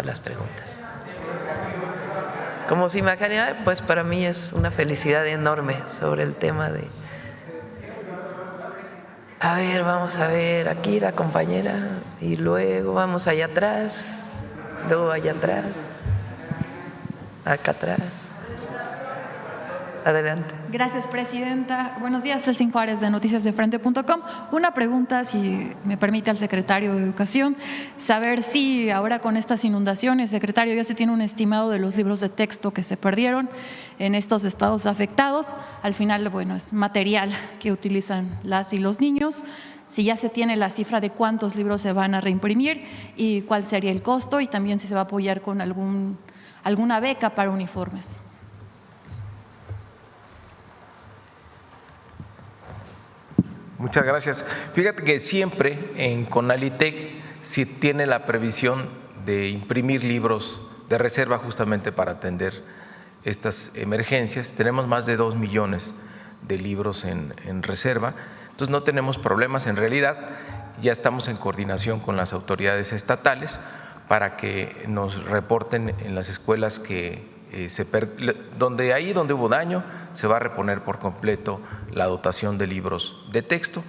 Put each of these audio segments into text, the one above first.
las preguntas. Como se imaginará, pues para mí es una felicidad enorme sobre el tema de… A ver, vamos a ver, aquí la compañera, y luego vamos allá atrás, luego allá atrás, acá atrás. Adelante. Gracias, presidenta. Buenos días, Celsin Juárez de noticiasdefrente.com. Una pregunta, si me permite, al secretario de Educación, saber si ahora con estas inundaciones, secretario, ya se tiene un estimado de los libros de texto que se perdieron en estos estados afectados. Al final, bueno, es material que utilizan las y los niños. Si ya se tiene la cifra de cuántos libros se van a reimprimir y cuál sería el costo, y también si se va a apoyar con alguna beca para uniformes. Muchas gracias. Fíjate que siempre en Conalitec sí tiene la previsión de imprimir libros de reserva justamente para atender estas emergencias. Tenemos más de 2 millones de libros en reserva, entonces no tenemos problemas. En realidad ya estamos en coordinación con las autoridades estatales para que nos reporten en las escuelas que donde hubo daño, se va a reponer por completo la dotación de libros de texto.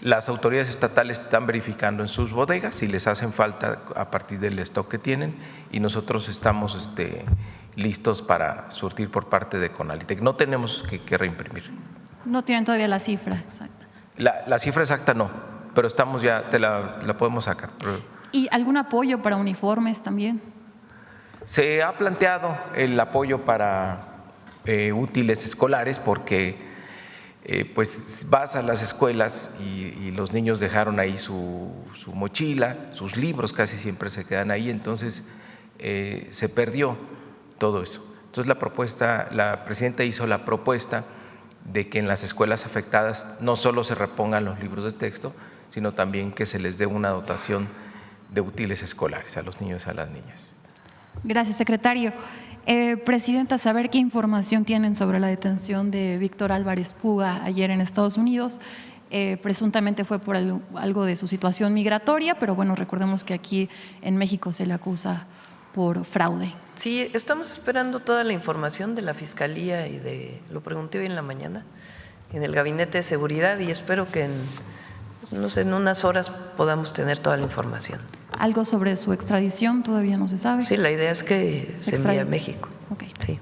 Las autoridades estatales están verificando en sus bodegas si les hacen falta a partir del stock que tienen, y nosotros estamos listos para surtir por parte de Conalitec. No tenemos que reimprimir. No tienen todavía la cifra exacta. La cifra exacta no, pero estamos ya, la podemos sacar. ¿Y algún apoyo para uniformes también? Se ha planteado el apoyo para útiles escolares porque pues vas a las escuelas y los niños dejaron ahí su mochila, sus libros casi siempre se quedan ahí, entonces se perdió todo eso. Entonces la presidenta hizo la propuesta de que en las escuelas afectadas no solo se repongan los libros de texto, sino también que se les dé una dotación de útiles escolares a los niños y a las niñas. Gracias, secretario. Presidenta, saber qué información tienen sobre la detención de Víctor Álvarez Puga ayer en Estados Unidos. Presuntamente fue por algo de su situación migratoria, pero bueno, recordemos que aquí en México se le acusa por fraude. Sí, estamos esperando toda la información de la Fiscalía lo pregunté hoy en la mañana, en el Gabinete de Seguridad, y espero que en unas horas podamos tener toda la información. ¿Algo sobre su extradición todavía no se sabe? Sí, la idea es que se envíe a México. Okay. Sí.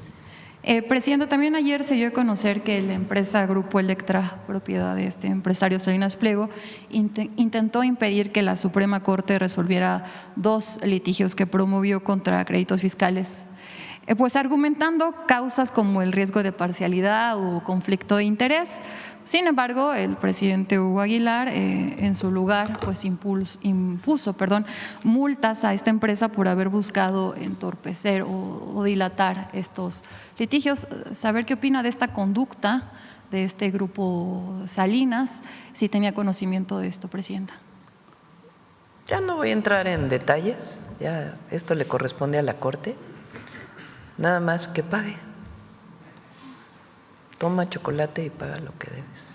Presidenta, también ayer se dio a conocer que la empresa Grupo Electra, propiedad de este empresario Salinas Pliego, intentó impedir que la Suprema Corte resolviera 2 litigios que promovió contra créditos fiscales, pues argumentando causas como el riesgo de parcialidad o conflicto de interés. Sin embargo, el presidente Hugo Aguilar en su lugar pues impuso multas a esta empresa por haber buscado entorpecer o dilatar estos litigios. Saber qué opina de esta conducta de este grupo Salinas, si tenía conocimiento de esto, presidenta. Ya no voy a entrar en detalles, ya esto le corresponde a la Corte. Nada más que pague. Toma chocolate y paga lo que debes.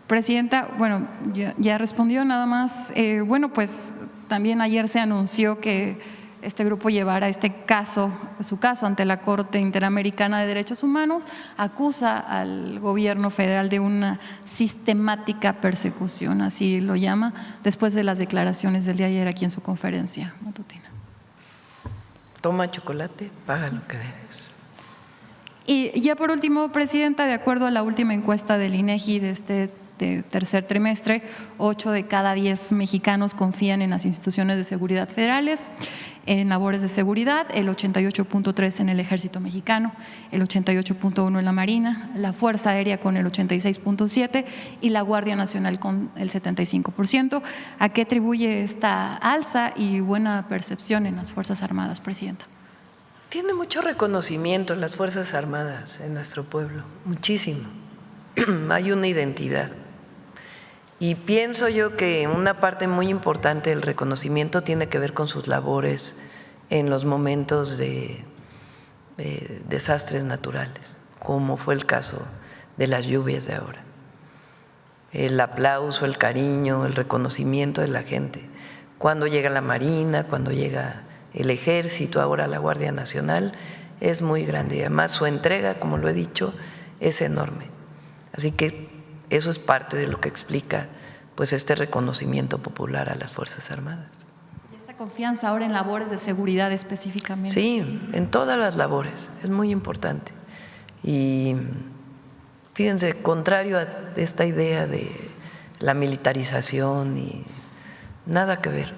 Presidenta, bueno, ya respondió nada más. Bueno, pues también ayer se anunció que este grupo llevará su caso ante la Corte Interamericana de Derechos Humanos. Acusa al gobierno federal de una sistemática persecución, así lo llama, después de las declaraciones del día de ayer aquí en su conferencia matutina. Toma chocolate, paga lo que debes. Y ya por último, presidenta, de acuerdo a la última encuesta del INEGI de este tercer trimestre, 8 de cada 10 mexicanos confían en las instituciones de seguridad federales, en labores de seguridad, el 88.3% en el Ejército Mexicano, el 88.1% en la Marina, la Fuerza Aérea con el 86.7% y la Guardia Nacional con el 75%. ¿A qué atribuye esta alza y buena percepción en las Fuerzas Armadas, presidenta? Tiene mucho reconocimiento en las Fuerzas Armadas en nuestro pueblo, muchísimo. Hay una identidad. Y pienso yo que una parte muy importante del reconocimiento tiene que ver con sus labores en los momentos de desastres naturales, como fue el caso de las lluvias de ahora. El aplauso, el cariño, el reconocimiento de la gente cuando llega la Marina, cuando llega el Ejército, ahora la Guardia Nacional, es muy grande y además su entrega, como lo he dicho, es enorme. Así que eso es parte de lo que explica pues este reconocimiento popular a las Fuerzas Armadas. ¿Y esta confianza ahora en labores de seguridad específicamente? Sí, en todas las labores, es muy importante. Y fíjense, contrario a esta idea de la militarización y nada que ver,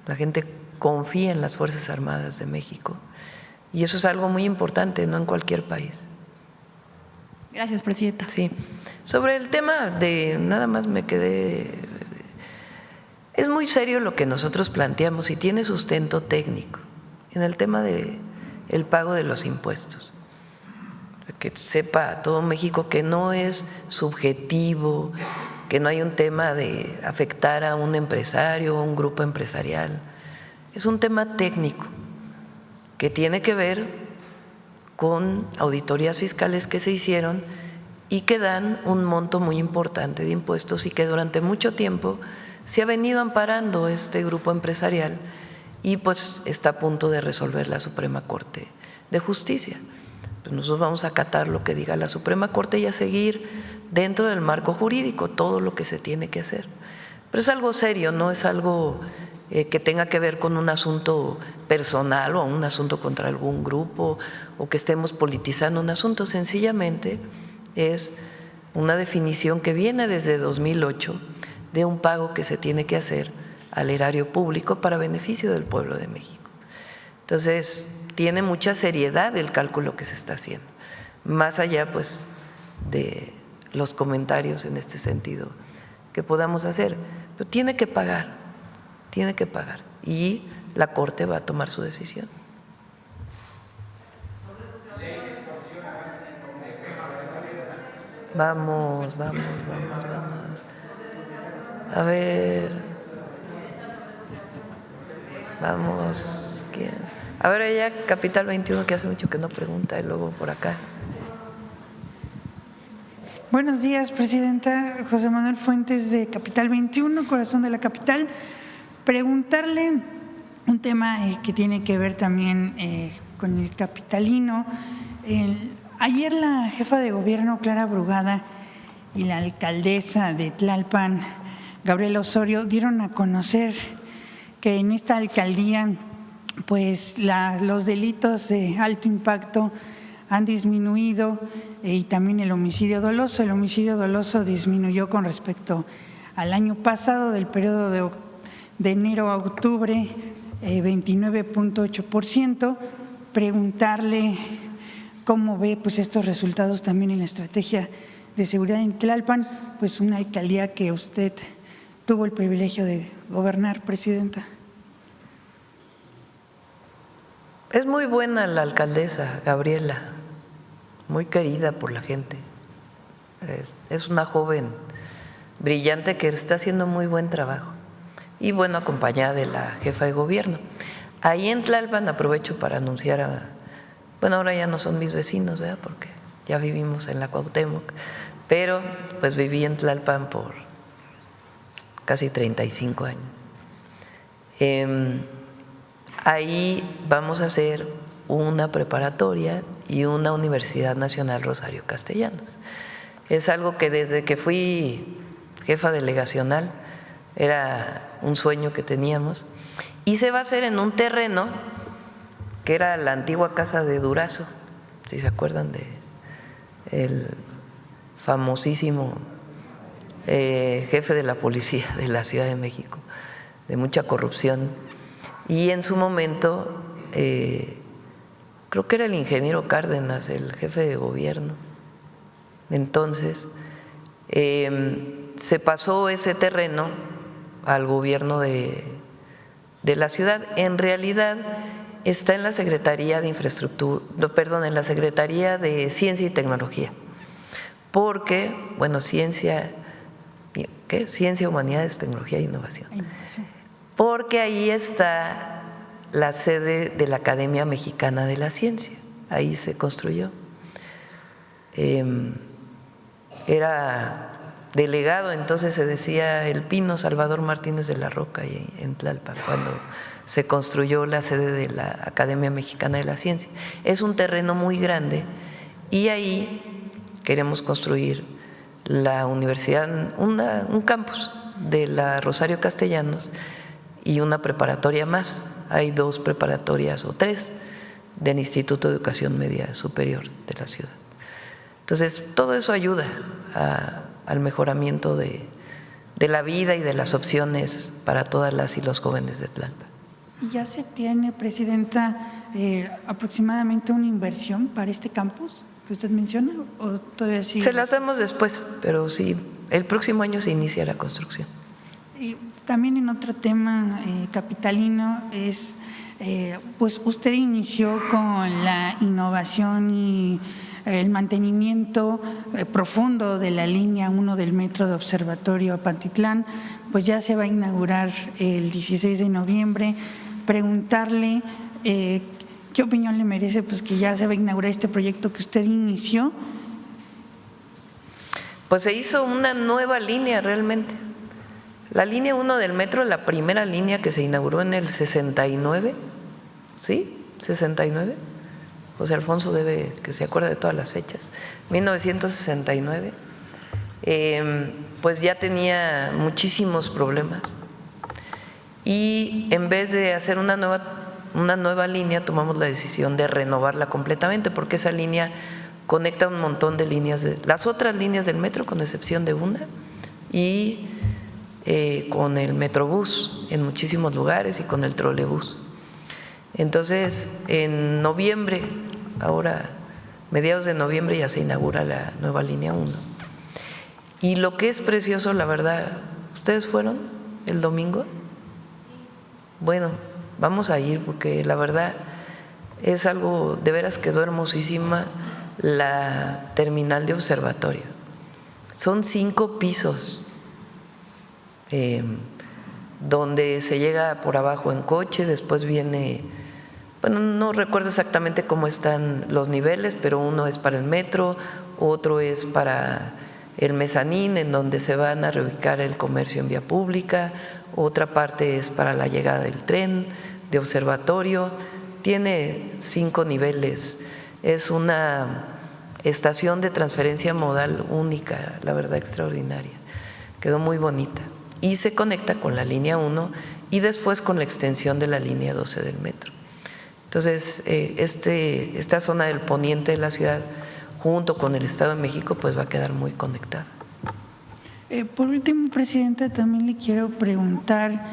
la gente confía en las Fuerzas Armadas de México y eso es algo muy importante, no en cualquier país. Gracias, presidenta. Sí, sobre el tema de, nada más me quedé, es muy serio lo que nosotros planteamos y tiene sustento técnico en el tema de el pago de los impuestos. Que sepa todo México que no es subjetivo, que no hay un tema de afectar a un empresario o a un grupo empresarial. Es un tema técnico que tiene que ver con auditorías fiscales que se hicieron y que dan un monto muy importante de impuestos y que durante mucho tiempo se ha venido amparando este grupo empresarial y pues está a punto de resolver la Suprema Corte de Justicia. Pues nosotros vamos a acatar lo que diga la Suprema Corte y a seguir dentro del marco jurídico todo lo que se tiene que hacer. Pero es algo serio, no es algo que tenga que ver con un asunto personal o un asunto contra algún grupo o que estemos politizando un asunto, sencillamente es una definición que viene desde 2008 de un pago que se tiene que hacer al erario público para beneficio del pueblo de México. Entonces, tiene mucha seriedad el cálculo que se está haciendo, más allá pues de los comentarios en este sentido que podamos hacer, pero tiene que pagar y la Corte va a tomar su decisión. Vamos. A ver, vamos. ¿Quién? A ver, ella, Capital 21, que hace mucho que no pregunta, y luego por acá. Buenos días, presidenta. José Manuel Fuentes, de Capital 21, corazón de la capital. Preguntarle un tema que tiene que ver también con el capitalino. Ayer la jefa de gobierno, Clara Brugada, y la alcaldesa de Tlalpan, Gabriela Osorio, dieron a conocer que en esta alcaldía pues los delitos de alto impacto han disminuido y también el homicidio doloso. El homicidio doloso disminuyó con respecto al año pasado, del periodo de enero a octubre, 29.8%. Preguntarle cómo ve pues estos resultados también en la estrategia de seguridad en Tlalpan, pues una alcaldía que usted tuvo el privilegio de gobernar, presidenta. Es muy buena la alcaldesa Gabriela, muy querida por la gente. Es una joven brillante que está haciendo muy buen trabajo y bueno, acompañada de la jefa de gobierno. Ahí en Tlalpan aprovecho para anunciar bueno, ahora ya no son mis vecinos, ¿verdad? Porque ya vivimos en la Cuauhtémoc, pero pues viví en Tlalpan por casi 35 años. Ahí vamos a hacer una preparatoria y una Universidad Nacional Rosario Castellanos. Es algo que desde que fui jefa delegacional era un sueño que teníamos y se va a hacer en un terreno que era la antigua casa de Durazo, si se acuerdan de el famosísimo jefe de la policía de la Ciudad de México, de mucha corrupción. Y en su momento, creo que era el ingeniero Cárdenas, el jefe de gobierno. Entonces, se pasó ese terreno al gobierno de la ciudad. En realidad está en la Secretaría de Infraestructura, en la Secretaría de Ciencia y Tecnología, porque, bueno, Ciencia, Humanidades, Tecnología e Innovación. Porque ahí está la sede de la Academia Mexicana de la Ciencia, ahí se construyó. Era delegado, entonces se decía El Pino, Salvador Martínez de la Roca, en Tlalpan, cuando se construyó la sede de la Academia Mexicana de la Ciencia. Es un terreno muy grande y ahí queremos construir la universidad, un campus de la Rosario Castellanos y una preparatoria más. Hay 2 preparatorias o 3 del Instituto de Educación Media Superior de la ciudad. Entonces, todo eso ayuda al mejoramiento de la vida y de las opciones para todas las y los jóvenes de Tlalpan. ¿Y ya se tiene, presidenta, aproximadamente una inversión para este campus que usted menciona? ¿O todavía sigue? Se las damos después, pero sí, el próximo año se inicia la construcción. Y también en otro tema capitalino es, pues usted inició con la innovación y el mantenimiento profundo de la línea 1 del metro de Observatorio a Pantitlán, pues ya se va a inaugurar el 16 de noviembre. Preguntarle qué opinión le merece, pues que ya se va a inaugurar este proyecto que usted inició. Pues se hizo una nueva línea realmente. La línea 1 del metro, la primera línea que se inauguró en el 69, ¿sí? 69. José Alfonso debe que se acuerda de todas las fechas. 1969, pues ya tenía muchísimos problemas. Y en vez de hacer una nueva línea, tomamos la decisión de renovarla completamente, porque esa línea conecta un montón de líneas, las otras líneas del metro, con excepción de una, y con el Metrobús en muchísimos lugares y con el trolebús. Entonces, en noviembre, ahora mediados de noviembre, ya se inaugura la nueva línea 1. Y lo que es precioso, la verdad, ¿ustedes fueron el domingo? Bueno, vamos a ir porque la verdad es algo, de veras quedó hermosísima la terminal de Observatorio. Son 5 pisos donde se llega por abajo en coche, después viene, bueno, no recuerdo exactamente cómo están los niveles, pero uno es para el metro, otro es para el mezanín, en donde se van a reubicar el comercio en vía pública, otra parte es para la llegada del tren de Observatorio, tiene 5 niveles, es una estación de transferencia modal única, la verdad extraordinaria, quedó muy bonita. Y se conecta con la línea 1 y después con la extensión de la línea 12 del metro. Entonces, esta zona del poniente de la ciudad, junto con el Estado de México, pues va a quedar muy conectada. Por último, presidenta, también le quiero preguntar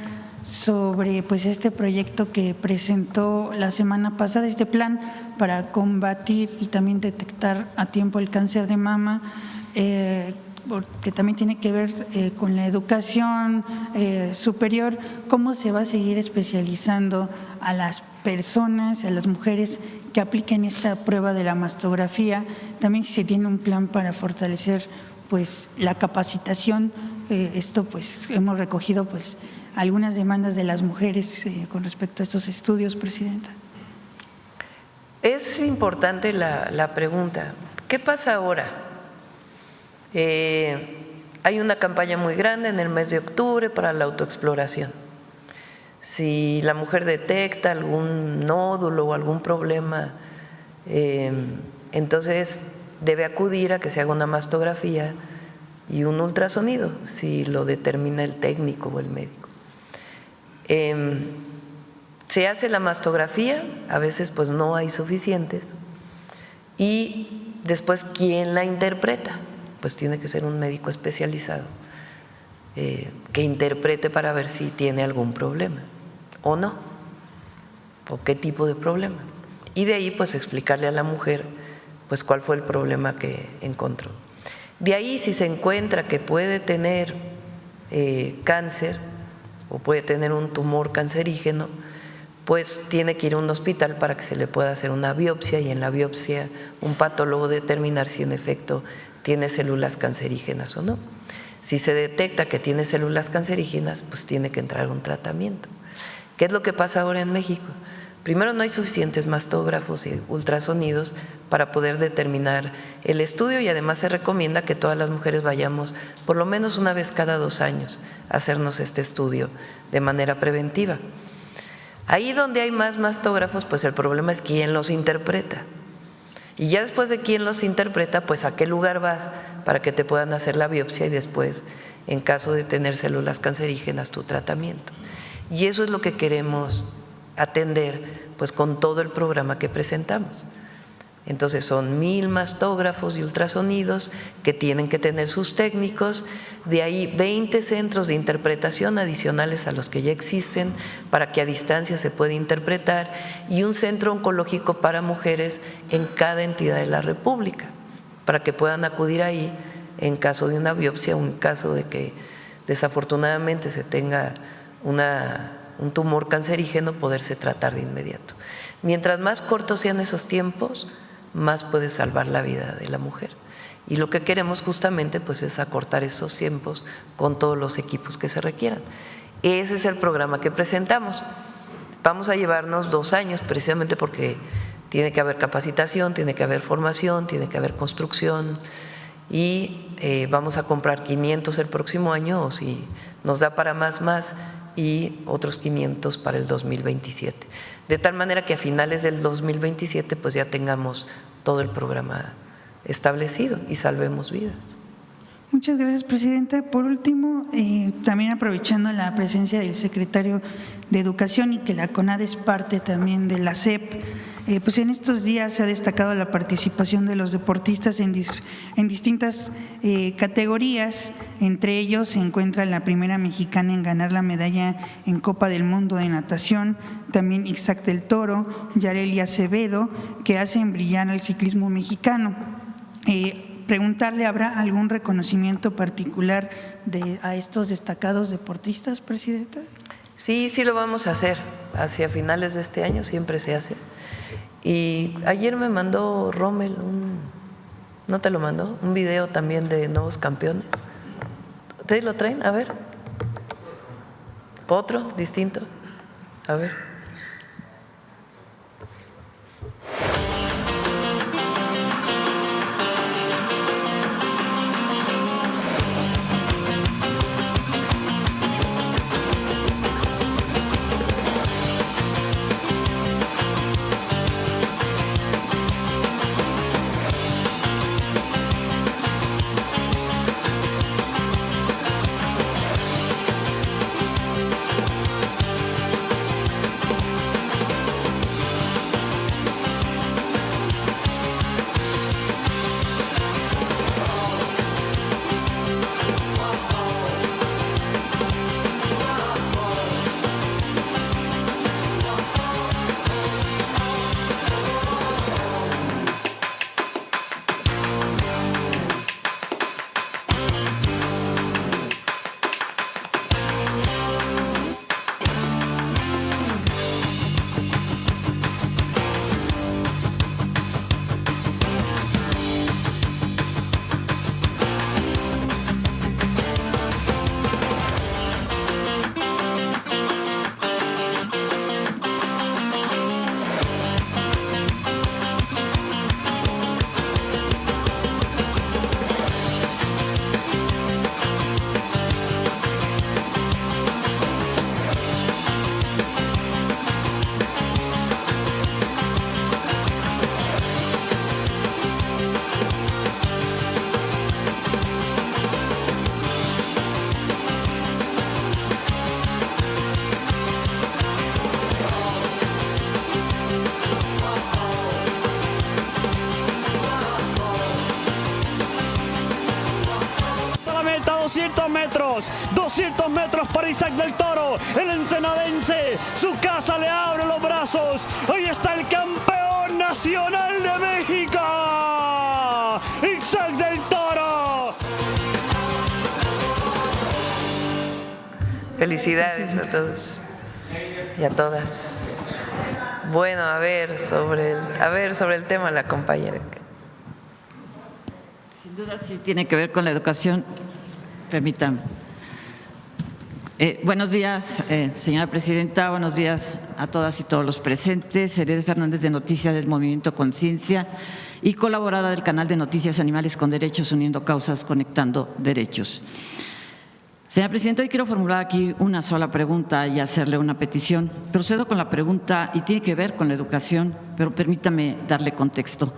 sobre pues este proyecto que presentó la semana pasada, este plan para combatir y también detectar a tiempo el cáncer de mama, que también tiene que ver con la educación superior. ¿Cómo se va a seguir especializando a las personas, a las mujeres que apliquen esta prueba de la mastografía? También si se tiene un plan para fortalecer pues la capacitación. Esto pues hemos recogido pues algunas demandas de las mujeres con respecto a estos estudios, presidenta. Es importante la pregunta. ¿Qué pasa ahora? Hay una campaña muy grande en el mes de octubre para la autoexploración. Si la mujer detecta algún nódulo o algún problema, entonces debe acudir a que se haga una mastografía y un ultrasonido, si lo determina el técnico o el médico. Se hace la mastografía, a veces pues no hay suficientes, y después ¿quién la interpreta? Pues tiene que ser un médico especializado que interprete para ver si tiene algún problema o no, o qué tipo de problema. Y de ahí pues explicarle a la mujer pues cuál fue el problema que encontró. De ahí, si se encuentra que puede tener cáncer o puede tener un tumor cancerígeno, pues tiene que ir a un hospital para que se le pueda hacer una biopsia y en la biopsia un patólogo determinar si en efecto tiene células cancerígenas o no. Si se detecta que tiene células cancerígenas, pues tiene que entrar a un tratamiento. ¿Qué es lo que pasa ahora en México? Primero, no hay suficientes mastógrafos y ultrasonidos para poder determinar el estudio, y además se recomienda que todas las mujeres vayamos por lo menos una vez cada 2 años a hacernos este estudio de manera preventiva. Ahí donde hay más mastógrafos, pues el problema es quién los interpreta. Y ya después de quién los interpreta, pues a qué lugar vas para que te puedan hacer la biopsia y después, en caso de tener células cancerígenas, tu tratamiento. Y eso es lo que queremos atender pues con todo el programa que presentamos. Entonces son 1000 mastógrafos y ultrasonidos que tienen que tener sus técnicos, de ahí 20 centros de interpretación adicionales a los que ya existen para que a distancia se pueda interpretar, y un centro oncológico para mujeres en cada entidad de la República para que puedan acudir ahí en caso de una biopsia o en caso de que desafortunadamente se tenga un tumor cancerígeno, poderse tratar de inmediato. Mientras más cortos sean esos tiempos, más puede salvar la vida de la mujer. Y lo que queremos justamente pues es acortar esos tiempos con todos los equipos que se requieran. Ese es el programa que presentamos. Vamos a llevarnos 2 años precisamente porque tiene que haber capacitación, tiene que haber formación, tiene que haber construcción, y vamos a comprar 500 el próximo año, o si nos da para más, y otros 500 para el 2027. De tal manera que a finales del 2027 pues ya tengamos todo el programa establecido y salvemos vidas. Muchas gracias, presidenta. Por último, también aprovechando la presencia del secretario de Educación y que la CONADE es parte también de la SEP, pues en estos días se ha destacado la participación de los deportistas en distintas categorías. Entre ellos se encuentra la primera mexicana en ganar la medalla en Copa del Mundo de natación, también Isaac del Toro, Yareli Acevedo, que hacen brillar al ciclismo mexicano. Preguntarle, ¿habrá algún reconocimiento particular a estos destacados deportistas, presidenta? Sí, sí lo vamos a hacer. Hacia finales de este año siempre se hace. Y ayer me mandó Rommel, ¿no te lo mandó? Un video también de nuevos campeones. ¿Ustedes lo traen? A ver. ¿Otro distinto? A ver. meta, 200 metros para Isaac del Toro, el ensenadense, su casa le abre los brazos, hoy está el campeón nacional de México, Isaac del Toro. Felicidades a todos y a todas. Bueno, a ver sobre el tema la compañera. Sin duda sí tiene que ver con la educación. Permítame. Buenos días, señora presidenta. Buenos días a todas y todos los presentes. Heredia Fernández, de Noticias del Movimiento Conciencia y colaboradora del canal de Noticias Animales con Derechos, uniendo causas, conectando derechos. Señora presidenta, hoy quiero formular aquí una sola pregunta y hacerle una petición. Procedo con la pregunta y tiene que ver con la educación, pero permítame darle contexto.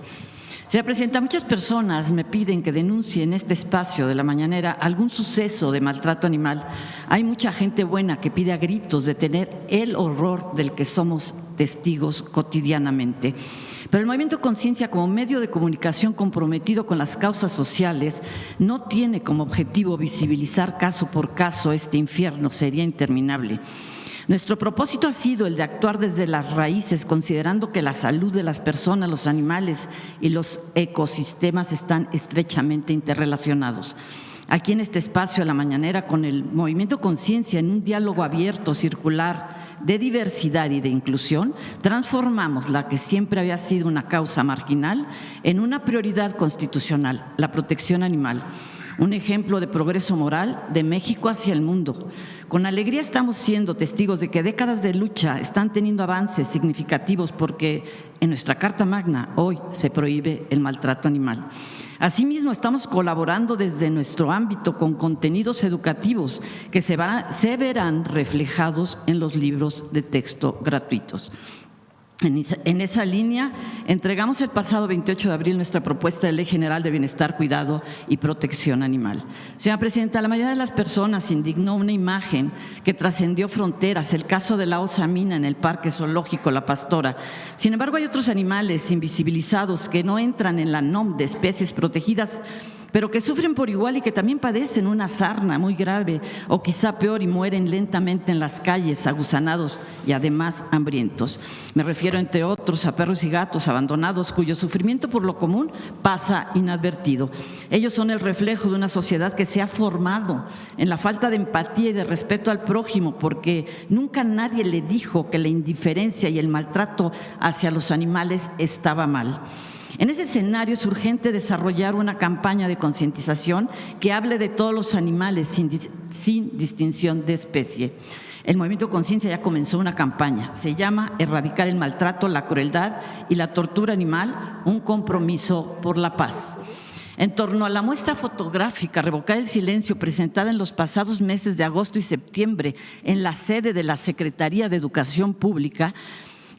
Señora presidenta, muchas personas me piden que denuncie en este espacio de la mañanera algún suceso de maltrato animal. Hay mucha gente buena que pide a gritos detener el horror del que somos testigos cotidianamente. Pero el Movimiento Conciencia, como medio de comunicación comprometido con las causas sociales, no tiene como objetivo visibilizar caso por caso este infierno, sería interminable. Nuestro propósito ha sido el de actuar desde las raíces, considerando que la salud de las personas, los animales y los ecosistemas están estrechamente interrelacionados. Aquí en este espacio, a la mañanera, con el Movimiento Conciencia, en un diálogo abierto, circular, de diversidad y de inclusión, transformamos la que siempre había sido una causa marginal en una prioridad constitucional, la protección animal. Un ejemplo de progreso moral de México hacia el mundo. Con alegría estamos siendo testigos de que décadas de lucha están teniendo avances significativos, porque en nuestra Carta Magna hoy se prohíbe el maltrato animal. Asimismo, estamos colaborando desde nuestro ámbito con contenidos educativos que se verán reflejados en los libros de texto gratuitos. En esa línea, entregamos el pasado 28 de abril nuestra propuesta de Ley General de Bienestar, Cuidado y Protección Animal. Señora presidenta, la mayoría de las personas indignó una imagen que trascendió fronteras, el caso de la osa mina en el Parque Zoológico La Pastora. Sin embargo, hay otros animales invisibilizados que no entran en la NOM de especies protegidas, pero que sufren por igual y que también padecen una sarna muy grave o quizá peor y mueren lentamente en las calles, aguzanados y además hambrientos. Me refiero, entre otros, a perros y gatos abandonados cuyo sufrimiento por lo común pasa inadvertido. Ellos son el reflejo de una sociedad que se ha formado en la falta de empatía y de respeto al prójimo, porque nunca nadie le dijo que la indiferencia y el maltrato hacia los animales estaba mal. En ese escenario es urgente desarrollar una campaña de concientización que hable de todos los animales sin distinción de especie. El Movimiento Conciencia ya comenzó una campaña, se llama Erradicar el maltrato, la crueldad y la tortura animal, un compromiso por la paz. En torno a la muestra fotográfica Revocar el Silencio, presentada en los pasados meses de agosto y septiembre en la sede de la Secretaría de Educación Pública,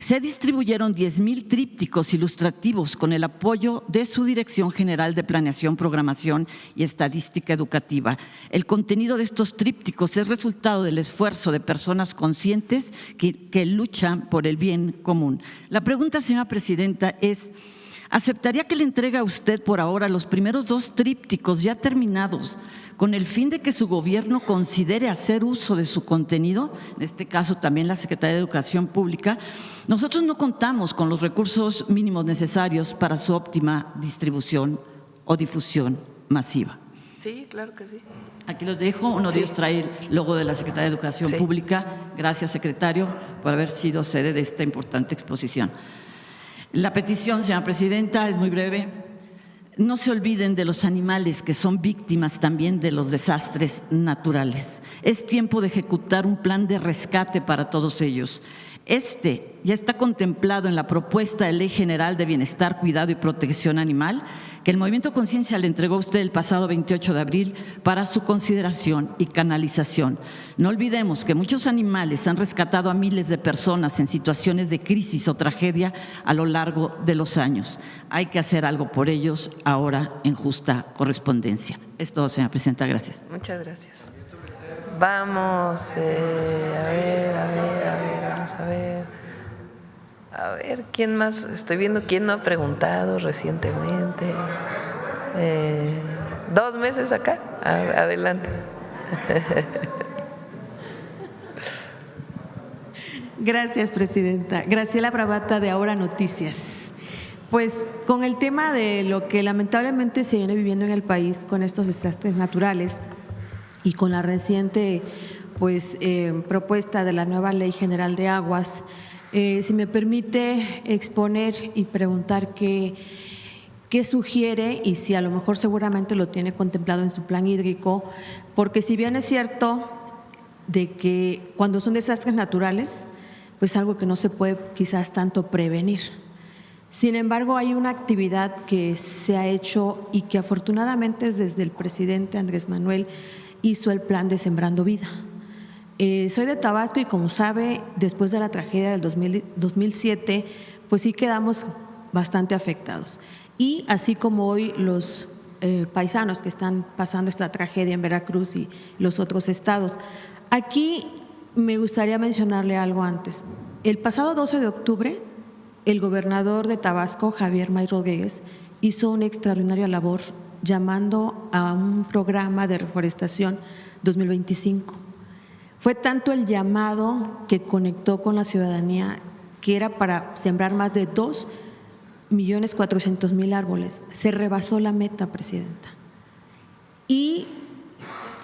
se distribuyeron 10,000 trípticos ilustrativos con el apoyo de su Dirección General de Planeación, Programación y Estadística Educativa. El contenido de estos trípticos es resultado del esfuerzo de personas conscientes que luchan por el bien común. La pregunta, señora presidenta, es: ¿aceptaría que le entregue a usted por ahora los primeros 2 trípticos ya terminados, con el fin de que su gobierno considere hacer uso de su contenido? En este caso también la Secretaría de Educación Pública. Nosotros no contamos con los recursos mínimos necesarios para su óptima distribución o difusión masiva. Sí, claro que sí. Aquí los dejo. Uno de ellos trae el logo de la Secretaría de Educación Pública. Gracias, secretario, por haber sido sede de esta importante exposición. La petición, señora presidenta, es muy breve. No se olviden de los animales que son víctimas también de los desastres naturales. Es tiempo de ejecutar un plan de rescate para todos ellos. Este ya está contemplado en la propuesta de Ley General de Bienestar, Cuidado y Protección Animal, que el Movimiento Conciencia le entregó a usted el pasado 28 de abril para su consideración y canalización. No olvidemos que muchos animales han rescatado a miles de personas en situaciones de crisis o tragedia a lo largo de los años. Hay que hacer algo por ellos ahora en justa correspondencia. Es todo, señora presidenta. Gracias. Muchas gracias. Vamos, vamos a ver. A ver, ¿quién más? Estoy viendo quién no ha preguntado recientemente. 2 meses acá. Adelante. Gracias, presidenta. Graciela Bravata, de Ahora Noticias. Pues con el tema de lo que lamentablemente se viene viviendo en el país con estos desastres naturales y con la reciente propuesta de la nueva Ley General de Aguas, si me permite exponer y preguntar qué sugiere y si a lo mejor seguramente lo tiene contemplado en su plan hídrico, porque si bien es cierto, de que cuando son desastres naturales, pues algo que no se puede quizás tanto prevenir. Sin embargo, hay una actividad que se ha hecho y que afortunadamente desde el presidente Andrés Manuel hizo el plan de Sembrando Vida. Soy de Tabasco y como sabe, después de la tragedia del 2007, pues sí quedamos bastante afectados. Y así como hoy los paisanos que están pasando esta tragedia en Veracruz y los otros estados. Aquí me gustaría mencionarle algo antes. El pasado 12 de octubre, el gobernador de Tabasco, Javier May Rodríguez, hizo una extraordinaria labor llamando a un programa de reforestación 2025. Fue tanto el llamado que conectó con la ciudadanía que era para sembrar más de 2.400.000 árboles. Se rebasó la meta, presidenta. Y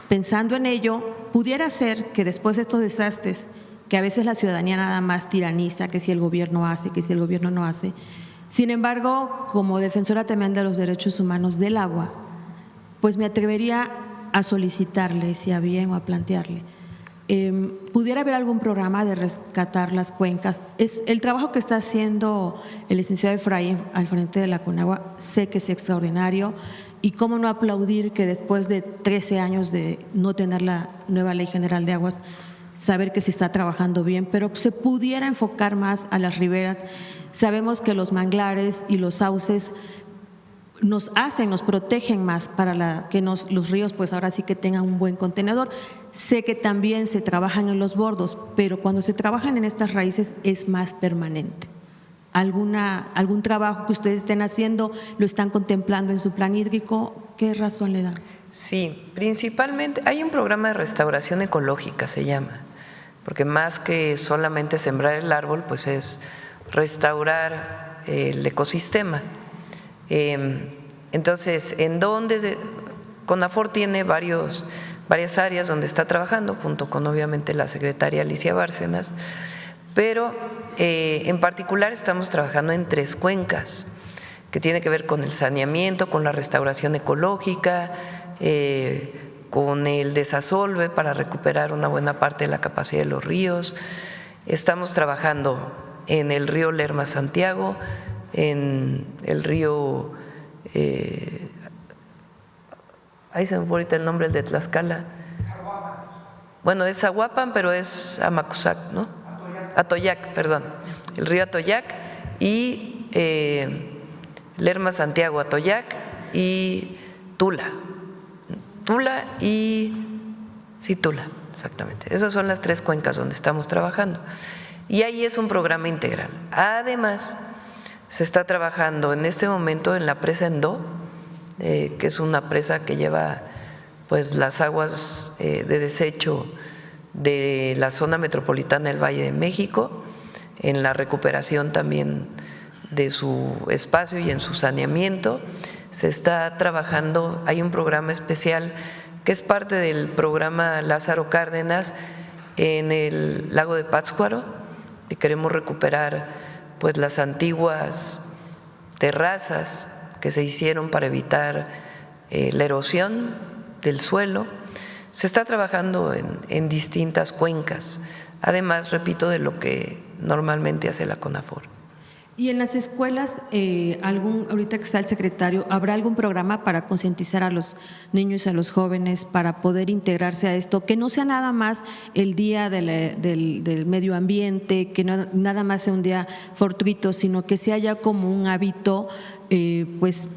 pensando en ello, pudiera ser que después de estos desastres, que a veces la ciudadanía nada más tiraniza, que si el gobierno hace, que si el gobierno no hace. Sin embargo, como defensora también de los derechos humanos del agua, pues me atrevería a solicitarle, si a bien o a plantearle, ¿pudiera haber algún programa de rescatar las cuencas? Es el trabajo que está haciendo el licenciado Efraín al frente de la Conagua, sé que es extraordinario, y cómo no aplaudir que después de 13 años de no tener la nueva Ley General de Aguas, saber que se está trabajando bien, pero se pudiera enfocar más a las riberas. Sabemos que los manglares y los sauces nos protegen más para que los ríos pues ahora sí que tengan un buen contenedor. Sé que también se trabajan en los bordos, pero cuando se trabajan en estas raíces es más permanente. ¿Algún trabajo que ustedes estén haciendo, lo están contemplando en su plan hídrico? ¿Qué razón le dan? Sí, principalmente hay un programa de restauración ecológica, se llama, porque más que solamente sembrar el árbol, pues es restaurar el ecosistema. Entonces, en donde CONAFOR tiene varias áreas donde está trabajando, junto con obviamente la secretaria Alicia Bárcenas, pero en particular estamos trabajando en 3 cuencas, que tiene que ver con el saneamiento, con la restauración ecológica, con el desasolve para recuperar una buena parte de la capacidad de los ríos. Estamos trabajando en el río Lerma-Santiago, en el río, ahí se me fue ahorita el nombre, el de Tlaxcala. Bueno, es Aguapan, pero es Amacuzac, ¿no? Atoyac, perdón. El río Atoyac y Lerma-Santiago, Atoyac y Tula. Tula, exactamente. Esas son las 3 cuencas donde estamos trabajando. Y ahí es un programa integral. Además, se está trabajando en este momento en la presa Endó, que es una presa que lleva pues las aguas de desecho de la zona metropolitana del Valle de México, en la recuperación también de su espacio y en su saneamiento. Se está trabajando, hay un programa especial que es parte del programa Lázaro Cárdenas en el lago de Pátzcuaro, y queremos recuperar pues las antiguas terrazas que se hicieron para evitar la erosión del suelo. Se está trabajando en distintas cuencas, además, repito, de lo que normalmente hace la CONAFOR. Y en las escuelas, ahorita que está el secretario, ¿habrá algún programa para concientizar a los niños y a los jóvenes para poder integrarse a esto? Que no sea nada más el día del medio ambiente, que no, nada más sea un día fortuito, sino que sea ya como un hábito, pues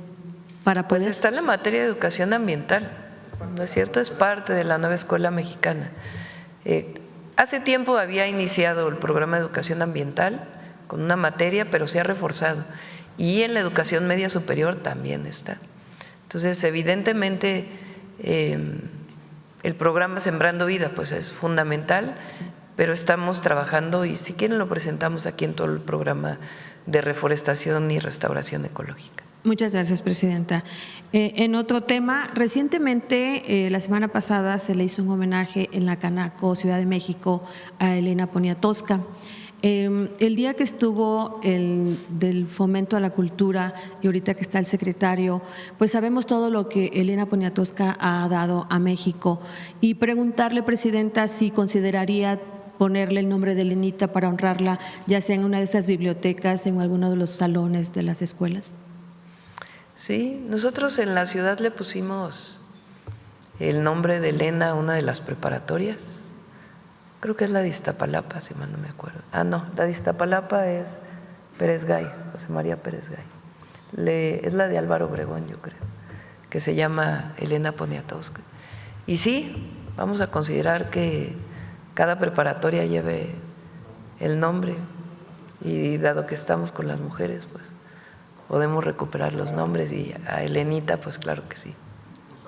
para poder… Pues está en la materia de educación ambiental, ¿no es cierto? Es parte de la nueva escuela mexicana. Hace tiempo había iniciado el programa de educación ambiental con una materia, pero se ha reforzado. Y en la educación media superior también está. Entonces, evidentemente, el programa Sembrando Vida pues es fundamental, pero estamos trabajando, y si quieren lo presentamos aquí en todo el programa de reforestación y restauración ecológica. Muchas gracias, presidenta. En otro tema, recientemente, la semana pasada, se le hizo un homenaje en la Canaco, Ciudad de México, a Elena Poniatowska. El día que estuvo el del fomento a la cultura y ahorita que está el secretario, pues sabemos todo lo que Elena Poniatowska ha dado a México y preguntarle, presidenta, si consideraría ponerle el nombre de Elenita para honrarla, ya sea en una de esas bibliotecas, en alguno de los salones de las escuelas. Sí, nosotros en la ciudad le pusimos el nombre de Elena a una de las preparatorias. Creo que es la de Iztapalapa, si mal no me acuerdo. Ah, no, la de Iztapalapa es Pérez Gay, José María Pérez Gay. Es la de Álvaro Obregón, yo creo, que se llama Elena Poniatowska. Y sí, vamos a considerar que cada preparatoria lleve el nombre y dado que estamos con las mujeres, pues podemos recuperar los nombres y a Elenita, pues claro que sí.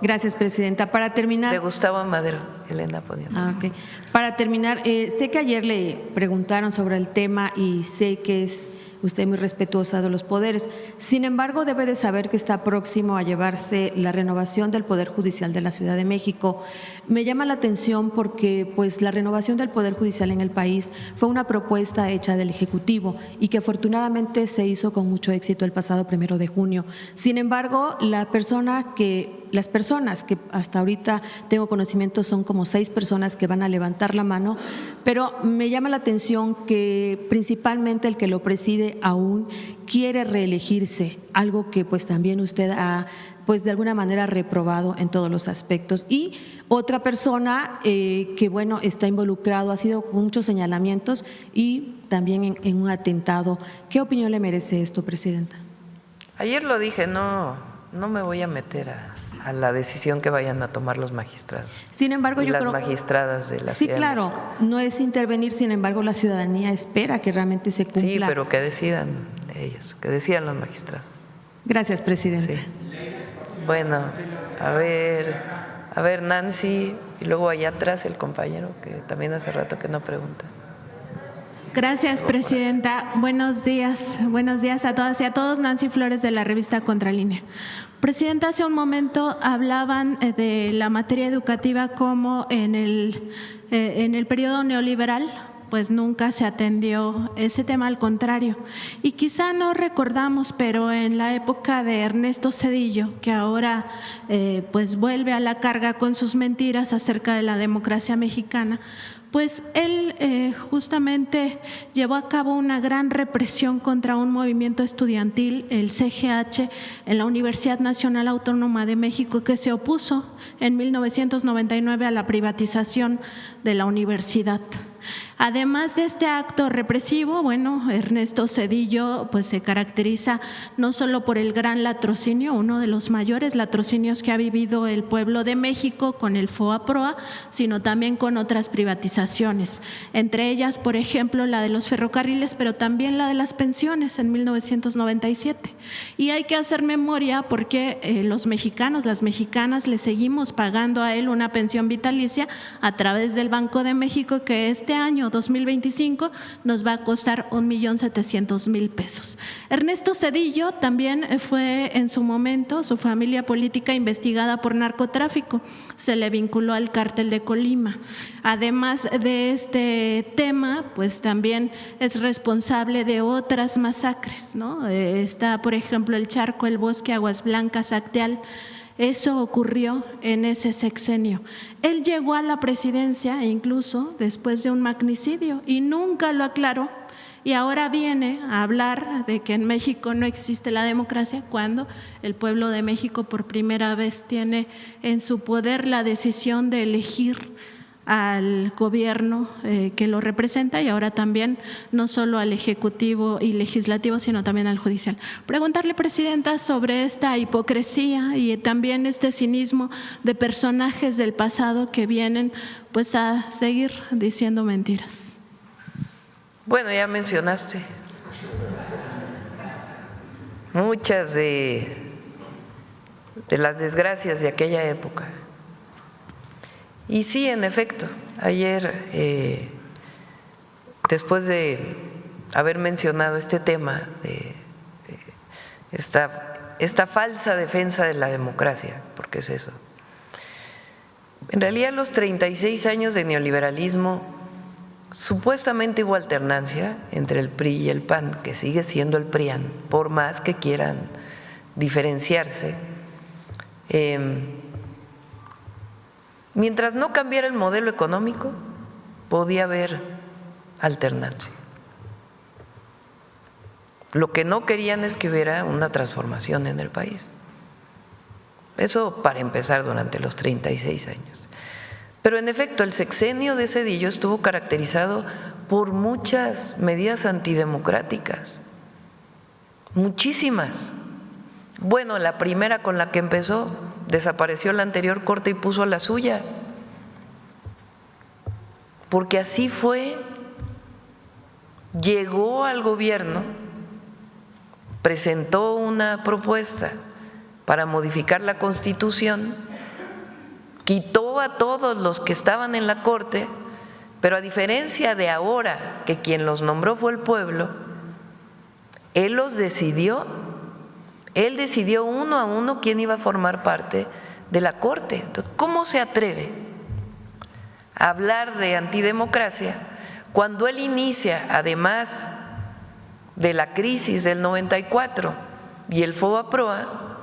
Gracias, presidenta. Para terminar… De Gustavo Madero, Elena Poniatowska. Okay. Para terminar, sé que ayer le preguntaron sobre el tema y sé que es usted muy respetuosa de los poderes. Sin embargo, debe de saber que está próximo a llevarse la renovación del Poder Judicial de la Ciudad de México. Me llama la atención porque pues, la renovación del Poder Judicial en el país fue una propuesta hecha del Ejecutivo y que afortunadamente se hizo con mucho éxito el pasado 1 de junio. Sin embargo, las personas que hasta ahorita tengo conocimiento son como 6 personas que van a levantar la mano, pero me llama la atención que principalmente el que lo preside aún quiere reelegirse, algo que pues también usted ha pues de alguna manera reprobado en todos los aspectos. Y otra persona que bueno está involucrado, ha sido con muchos señalamientos y también en un atentado. ¿Qué opinión le merece esto, presidenta? Ayer lo dije, no me voy a meter a la decisión que vayan a tomar los magistrados. Sin embargo, yo creo… las magistradas de la Sí, Ciudad de claro, México. no es intervenir, sin embargo, la ciudadanía espera que realmente se cumpla. Sí, pero que decidan ellos, que decidan los magistrados. Gracias, presidenta. Sí. Bueno, a ver Nancy, y luego allá atrás el compañero que también hace rato que no pregunta. Gracias, presidenta. Buenos días a todas y a todos. Nancy Flores, de la revista Contralínea. Presidenta, hace un momento hablaban de la materia educativa como en el periodo neoliberal, pues nunca se atendió ese tema, al contrario. Y quizá no recordamos, pero en la época de Ernesto Zedillo, que ahora pues vuelve a la carga con sus mentiras acerca de la democracia mexicana, pues él justamente llevó a cabo una gran represión contra un movimiento estudiantil, el CGH, en la Universidad Nacional Autónoma de México, que se opuso en 1999 a la privatización de la universidad. Además de este acto represivo, bueno, Ernesto Zedillo pues se caracteriza no solo por el gran latrocinio, uno de los mayores latrocinios que ha vivido el pueblo de México con el FOA-PROA, sino también con otras privatizaciones, entre ellas, por ejemplo, la de los ferrocarriles, pero también la de las pensiones en 1997. Y hay que hacer memoria porque los mexicanos, las mexicanas, le seguimos pagando a él una pensión vitalicia a través del Banco de México, que este año 2025 nos va a costar 1.700.000 pesos. Ernesto Zedillo también fue en su momento, su familia política, investigada por narcotráfico, se le vinculó al cártel de Colima. Además de este tema, pues también es responsable de otras masacres, ¿no? Está, por ejemplo, el Charco, el Bosque, Aguas Blancas, Acteal. Eso ocurrió en ese sexenio. Él llegó a la presidencia incluso después de un magnicidio y nunca lo aclaró. Y ahora viene a hablar de que en México no existe la democracia cuando el pueblo de México por primera vez tiene en su poder la decisión de elegir al gobierno que lo representa y ahora también no solo al ejecutivo y legislativo, sino también al judicial. Preguntarle, presidenta, sobre esta hipocresía y también este cinismo de personajes del pasado que vienen pues a seguir diciendo mentiras. Bueno, ya mencionaste muchas de las desgracias de aquella época. Y sí, en efecto, ayer, después de haber mencionado este tema de esta falsa defensa de la democracia, porque es eso, en realidad los 36 años de neoliberalismo supuestamente hubo alternancia entre el PRI y el PAN, que sigue siendo el PRIAN, por más que quieran diferenciarse. Mientras no cambiara el modelo económico, podía haber alternancia. Lo que no querían es que hubiera una transformación en el país. Eso para empezar durante los 36 años. Pero en efecto, el sexenio de Zedillo estuvo caracterizado por muchas medidas antidemocráticas, muchísimas. Bueno, la primera con la que empezó, desapareció la anterior corte y puso la suya, porque así fue. Llegó al gobierno, presentó una propuesta para modificar la Constitución, quitó a todos los que estaban en la Corte, pero a diferencia de ahora, que quien los nombró fue el pueblo, él los decidió, él decidió uno a uno quién iba a formar parte de la Corte. Entonces, ¿cómo se atreve a hablar de antidemocracia cuando él inicia, además de la crisis del 94 y el FOBAPROA,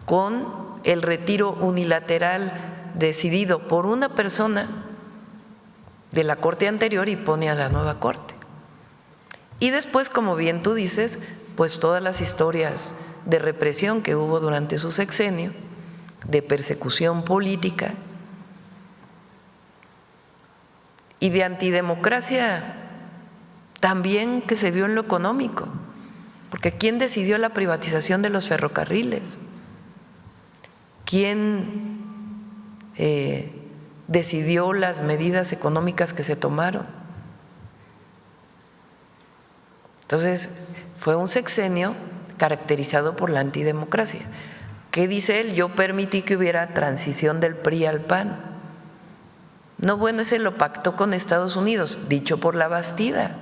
con el retiro unilateral decidido por una persona de la Corte anterior y pone a la nueva Corte? Y después, como bien tú dices, pues todas las historias de represión que hubo durante su sexenio, de persecución política y de antidemocracia también que se vio en lo económico, porque ¿quién decidió la privatización de los ferrocarriles? ¿Quién decidió las medidas económicas que se tomaron? Entonces, fue un sexenio caracterizado por la antidemocracia. ¿Qué dice él? Yo permití que hubiera transición del PRI al PAN. No, bueno, ese lo pactó con Estados Unidos, dicho por la Bastida.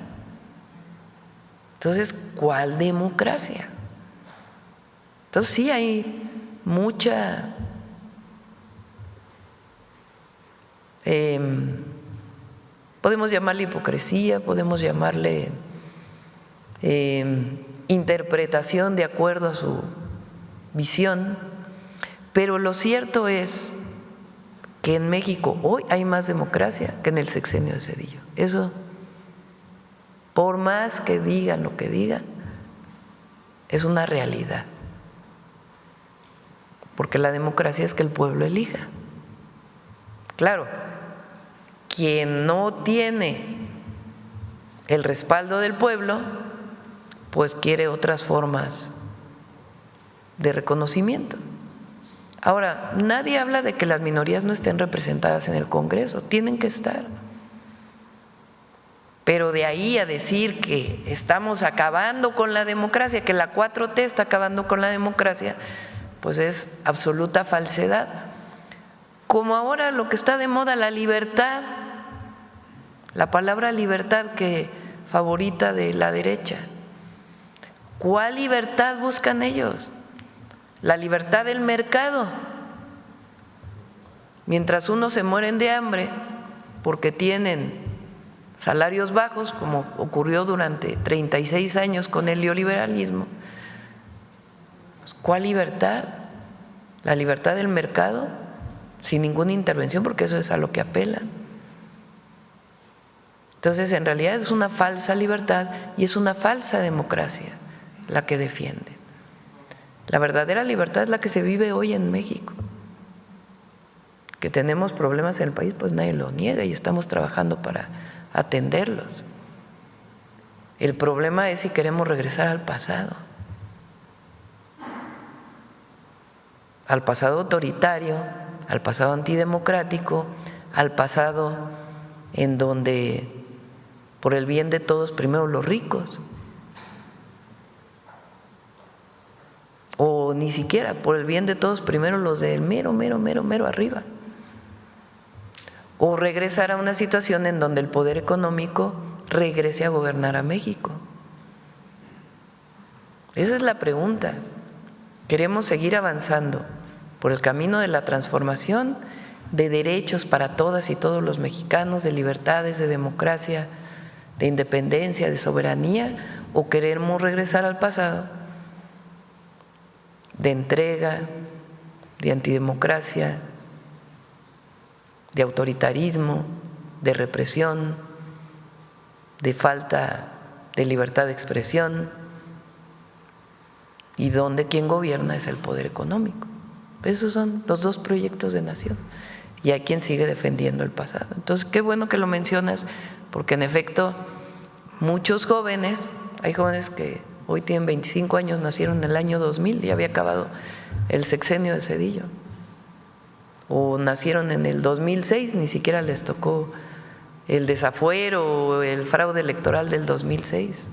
Entonces, ¿cuál democracia? Entonces, sí hay mucha podemos llamarle hipocresía, podemos llamarle interpretación de acuerdo a su visión, pero lo cierto es que en México hoy hay más democracia que en el sexenio de Zedillo. Eso, por más que digan lo que digan, es una realidad, porque la democracia es que el pueblo elija. Claro, quien no tiene el respaldo del pueblo, pues quiere otras formas de reconocimiento. Ahora, nadie habla de que las minorías no estén representadas en el Congreso, tienen que estar. Pero de ahí a decir que estamos acabando con la democracia, que la 4T está acabando con la democracia, pues es absoluta falsedad. Como ahora lo que está de moda, la libertad, la palabra libertad que favorita de la derecha. ¿Cuál libertad buscan ellos? La libertad del mercado. Mientras unos se mueren de hambre porque tienen salarios bajos, como ocurrió durante 36 años con el neoliberalismo, ¿cuál libertad? ¿La libertad del mercado? Sin ninguna intervención, porque eso es a lo que apelan. Entonces, en realidad es una falsa libertad y es una falsa democracia la que defienden. La verdadera libertad es la que se vive hoy en México. Que tenemos problemas en el país, pues nadie lo niega y estamos trabajando para atenderlos. El problema es si queremos regresar al pasado autoritario, al pasado antidemocrático, al pasado en donde por el bien de todos primero los ricos, o ni siquiera por el bien de todos primero los del mero arriba, o regresar a una situación en donde el poder económico regrese a gobernar a México. Esa es la pregunta. ¿Queremos seguir avanzando por el camino de la transformación de derechos para todas y todos los mexicanos, de libertades, de democracia, de independencia, de soberanía, o queremos regresar al pasado, de entrega, de antidemocracia, de autoritarismo, de represión, de falta de libertad de expresión, y donde quien gobierna es el poder económico. Esos son los dos proyectos de nación, y hay quien sigue defendiendo el pasado. Entonces, qué bueno que lo mencionas, porque en efecto muchos jóvenes, hay jóvenes que hoy tienen 25 años, nacieron en el año 2000 y había acabado el sexenio de Zedillo, o nacieron en el 2006, ni siquiera les tocó el desafuero o el fraude electoral del 2006,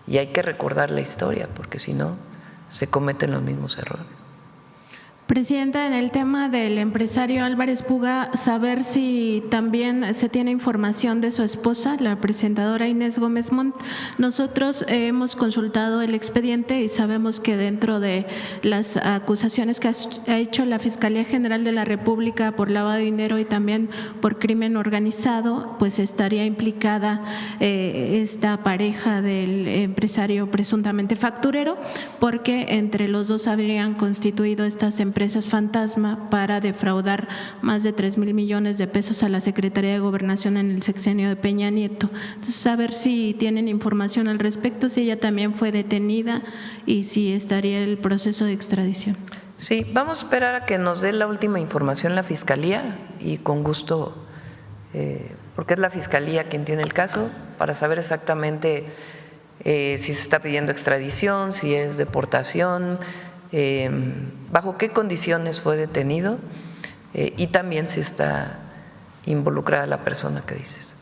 y hay que recordar la historia, porque si no se cometen los mismos errores. Presidenta, en el tema del empresario Álvarez Puga, saber si también se tiene información de su esposa, la presentadora Inés Gómez Montt. Nosotros hemos consultado el expediente y sabemos que dentro de las acusaciones que ha hecho la Fiscalía General de la República por lavado de dinero y también por crimen organizado, pues estaría implicada esta pareja del empresario presuntamente facturero, porque entre los dos habrían constituido estas empresas fantasma para defraudar más de 3,000 millones de pesos a la Secretaría de Gobernación en el sexenio de Peña Nieto. Entonces, saber si tienen información al respecto, si ella también fue detenida y si estaría el proceso de extradición. Sí, vamos a esperar a que nos dé la última información la Fiscalía, y con gusto, porque es la Fiscalía quien tiene el caso, para saber exactamente si se está pidiendo extradición, si es deportación, bajo qué condiciones fue detenido, y también si está involucrada la persona que dices.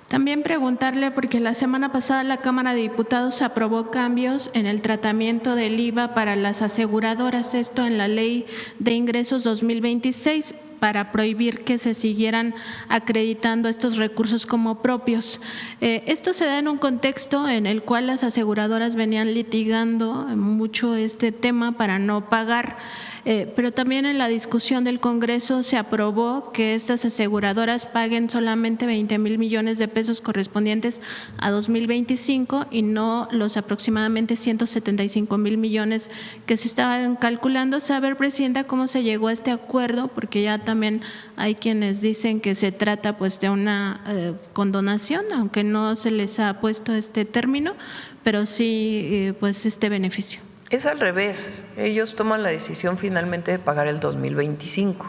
También preguntarle, porque la semana pasada la Cámara de Diputados aprobó cambios en el tratamiento del IVA para las aseguradoras, esto en la Ley de Ingresos 2026, para prohibir que se siguieran acreditando estos recursos como propios. Esto se da en un contexto en el cual las aseguradoras venían litigando mucho este tema para no pagar, pero también en la discusión del Congreso se aprobó que estas aseguradoras paguen solamente 20,000 millones de pesos correspondientes a 2025 y no los aproximadamente 175,000 millones que se estaban calculando. Saber, Presidenta, cómo se llegó a este acuerdo, porque ya también hay quienes dicen que se trata pues de una condonación, aunque no se les ha puesto este término, pero sí pues este beneficio. Es al revés, ellos toman la decisión finalmente de pagar el 2025,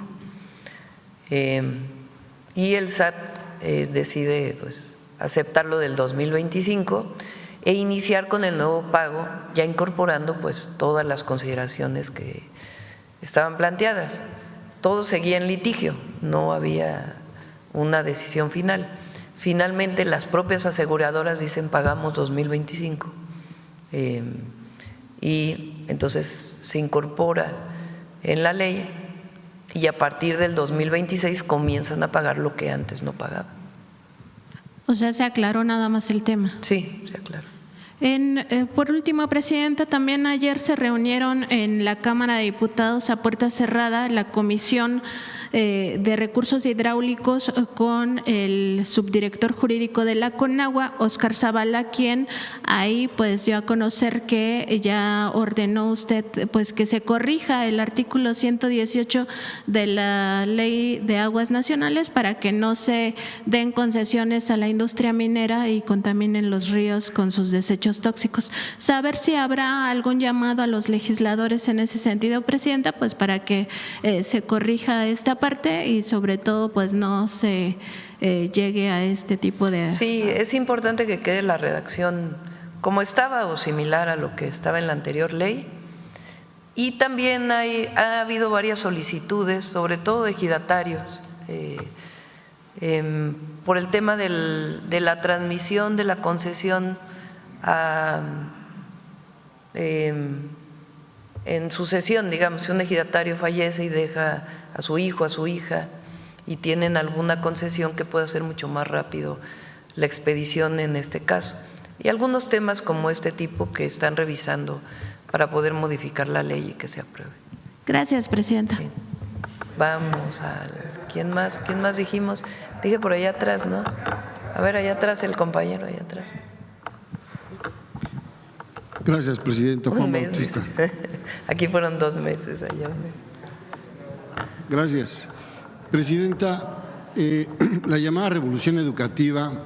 y el SAT decide pues aceptarlo del 2025 e iniciar con el nuevo pago, ya incorporando pues todas las consideraciones que estaban planteadas. Todo seguía en litigio, no había una decisión final. Finalmente las propias aseguradoras dicen pagamos 2025, y entonces se incorpora en la ley, y a partir del 2026 comienzan a pagar lo que antes no pagaban. O sea, se aclaró nada más el tema. Sí, se aclaró. Por último, Presidenta, también ayer se reunieron en la Cámara de Diputados a puerta cerrada la Comisión de Recursos Hidráulicos con el subdirector jurídico de la Conagua, Óscar Zavala, quien ahí pues dio a conocer que ya ordenó usted pues que se corrija el artículo 118 de la Ley de Aguas Nacionales para que no se den concesiones a la industria minera y contaminen los ríos con sus desechos tóxicos. Saber si habrá algún llamado a los legisladores en ese sentido, Presidenta, pues para que se corrija esta parte y sobre todo pues no se llegue a este tipo de… Sí, es importante que quede la redacción como estaba o similar a lo que estaba en la anterior ley, y también ha habido varias solicitudes, sobre todo de ejidatarios, por el tema de la transmisión de la concesión en sucesión. Digamos, si un ejidatario fallece y deja a su hijo, a su hija, y tienen alguna concesión, que pueda ser mucho más rápido la expedición en este caso. Y algunos temas como este tipo que están revisando para poder modificar la ley y que se apruebe. Gracias, Presidenta. Sí. Vamos al… ¿Quién más dijimos? Dije por allá atrás, ¿no? A ver, allá atrás el compañero, allá atrás. Gracias, Presidenta. Juan Un mes. Bautista. Aquí fueron 2 meses, allá un mes. Gracias. Presidenta, la llamada revolución educativa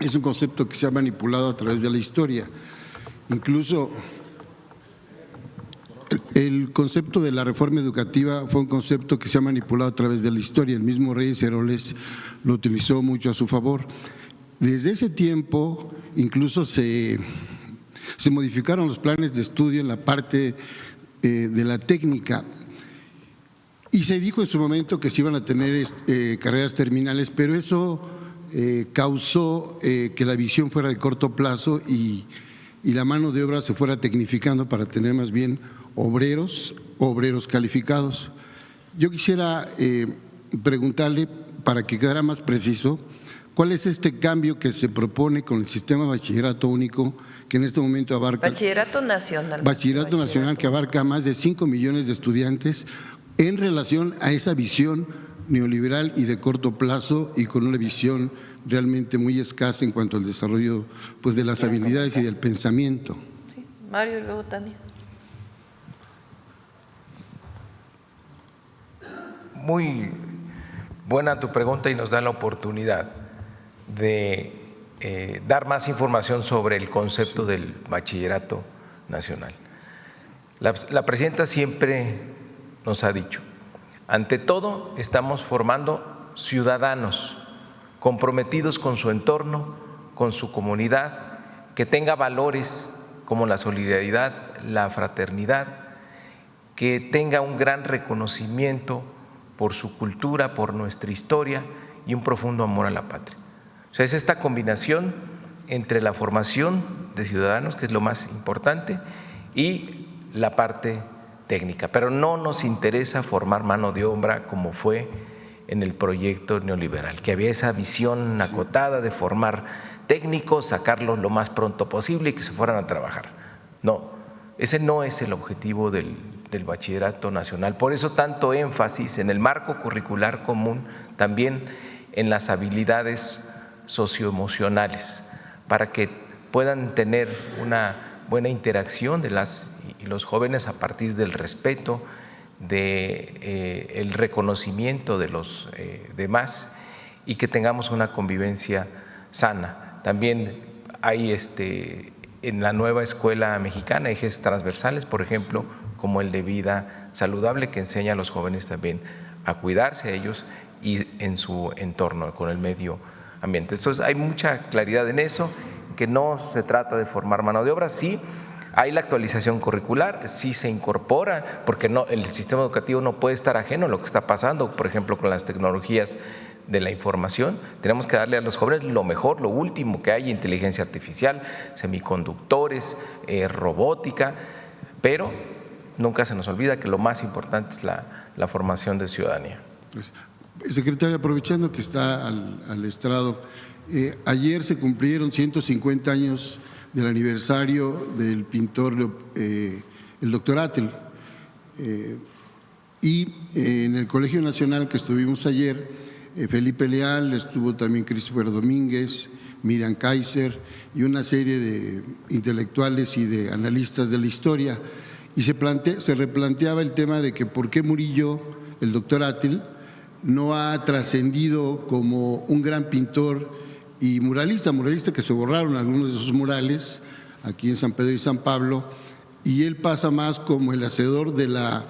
es un concepto que se ha manipulado a través de la historia. Incluso el concepto de la reforma educativa fue un concepto que se ha manipulado a través de la historia. El mismo Reyes Heroles lo utilizó mucho a su favor. Desde ese tiempo incluso se modificaron los planes de estudio en la parte de la técnica y se dijo en su momento que se iban a tener carreras terminales, pero eso causó que la visión fuera de corto plazo y la mano de obra se fuera tecnificando para tener más bien obreros calificados. Yo quisiera preguntarle, para que quedara más preciso, ¿cuál es este cambio que se propone con el sistema de bachillerato único que en este momento abarca… Bachillerato nacional. Bachillerato nacional que abarca más de 5 millones de estudiantes en relación a esa visión neoliberal y de corto plazo y con una visión realmente muy escasa en cuanto al desarrollo pues, de las habilidades y del pensamiento? Sí. Mario y luego Tania. Muy buena tu pregunta y nos da la oportunidad de dar más información sobre el concepto del bachillerato nacional. La presidenta siempre nos ha dicho, ante todo estamos formando ciudadanos comprometidos con su entorno, con su comunidad, que tenga valores como la solidaridad, la fraternidad, que tenga un gran reconocimiento por su cultura, por nuestra historia y un profundo amor a la patria. O sea, es esta combinación entre la formación de ciudadanos, que es lo más importante, y la parte técnica. Pero no nos interesa formar mano de obra como fue en el proyecto neoliberal, que había esa visión acotada de formar técnicos, sacarlos lo más pronto posible y que se fueran a trabajar. No, ese no es el objetivo del bachillerato nacional. Por eso tanto énfasis en el marco curricular común, también en las habilidades socioemocionales, para que puedan tener una buena interacción de las y los jóvenes a partir del respeto, el reconocimiento de los demás y que tengamos una convivencia sana. También hay en la nueva escuela mexicana ejes transversales, por ejemplo, como el de vida saludable, que enseña a los jóvenes también a cuidarse a ellos y en su entorno, con el medio ambiente. Entonces hay mucha claridad en eso, que no se trata de formar mano de obra, sí hay la actualización curricular, sí se incorpora, porque no, el sistema educativo no puede estar ajeno a lo que está pasando, por ejemplo, con las tecnologías de la información. Tenemos que darle a los jóvenes lo mejor, lo último que hay, inteligencia artificial, semiconductores, robótica, pero nunca se nos olvida que lo más importante es la formación de ciudadanía. Secretario, aprovechando que está al estrado, ayer se cumplieron 150 años del aniversario del pintor, el doctor Atl, y en el Colegio Nacional que estuvimos ayer, Felipe Leal, estuvo también Christopher Domínguez, Miriam Kaiser y una serie de intelectuales y de analistas de la historia, y se replanteaba el tema de que por qué Murillo, el doctor Atl, no ha trascendido como un gran pintor y muralista que se borraron algunos de sus murales aquí en San Pedro y San Pablo, y él pasa más como el hacedor de la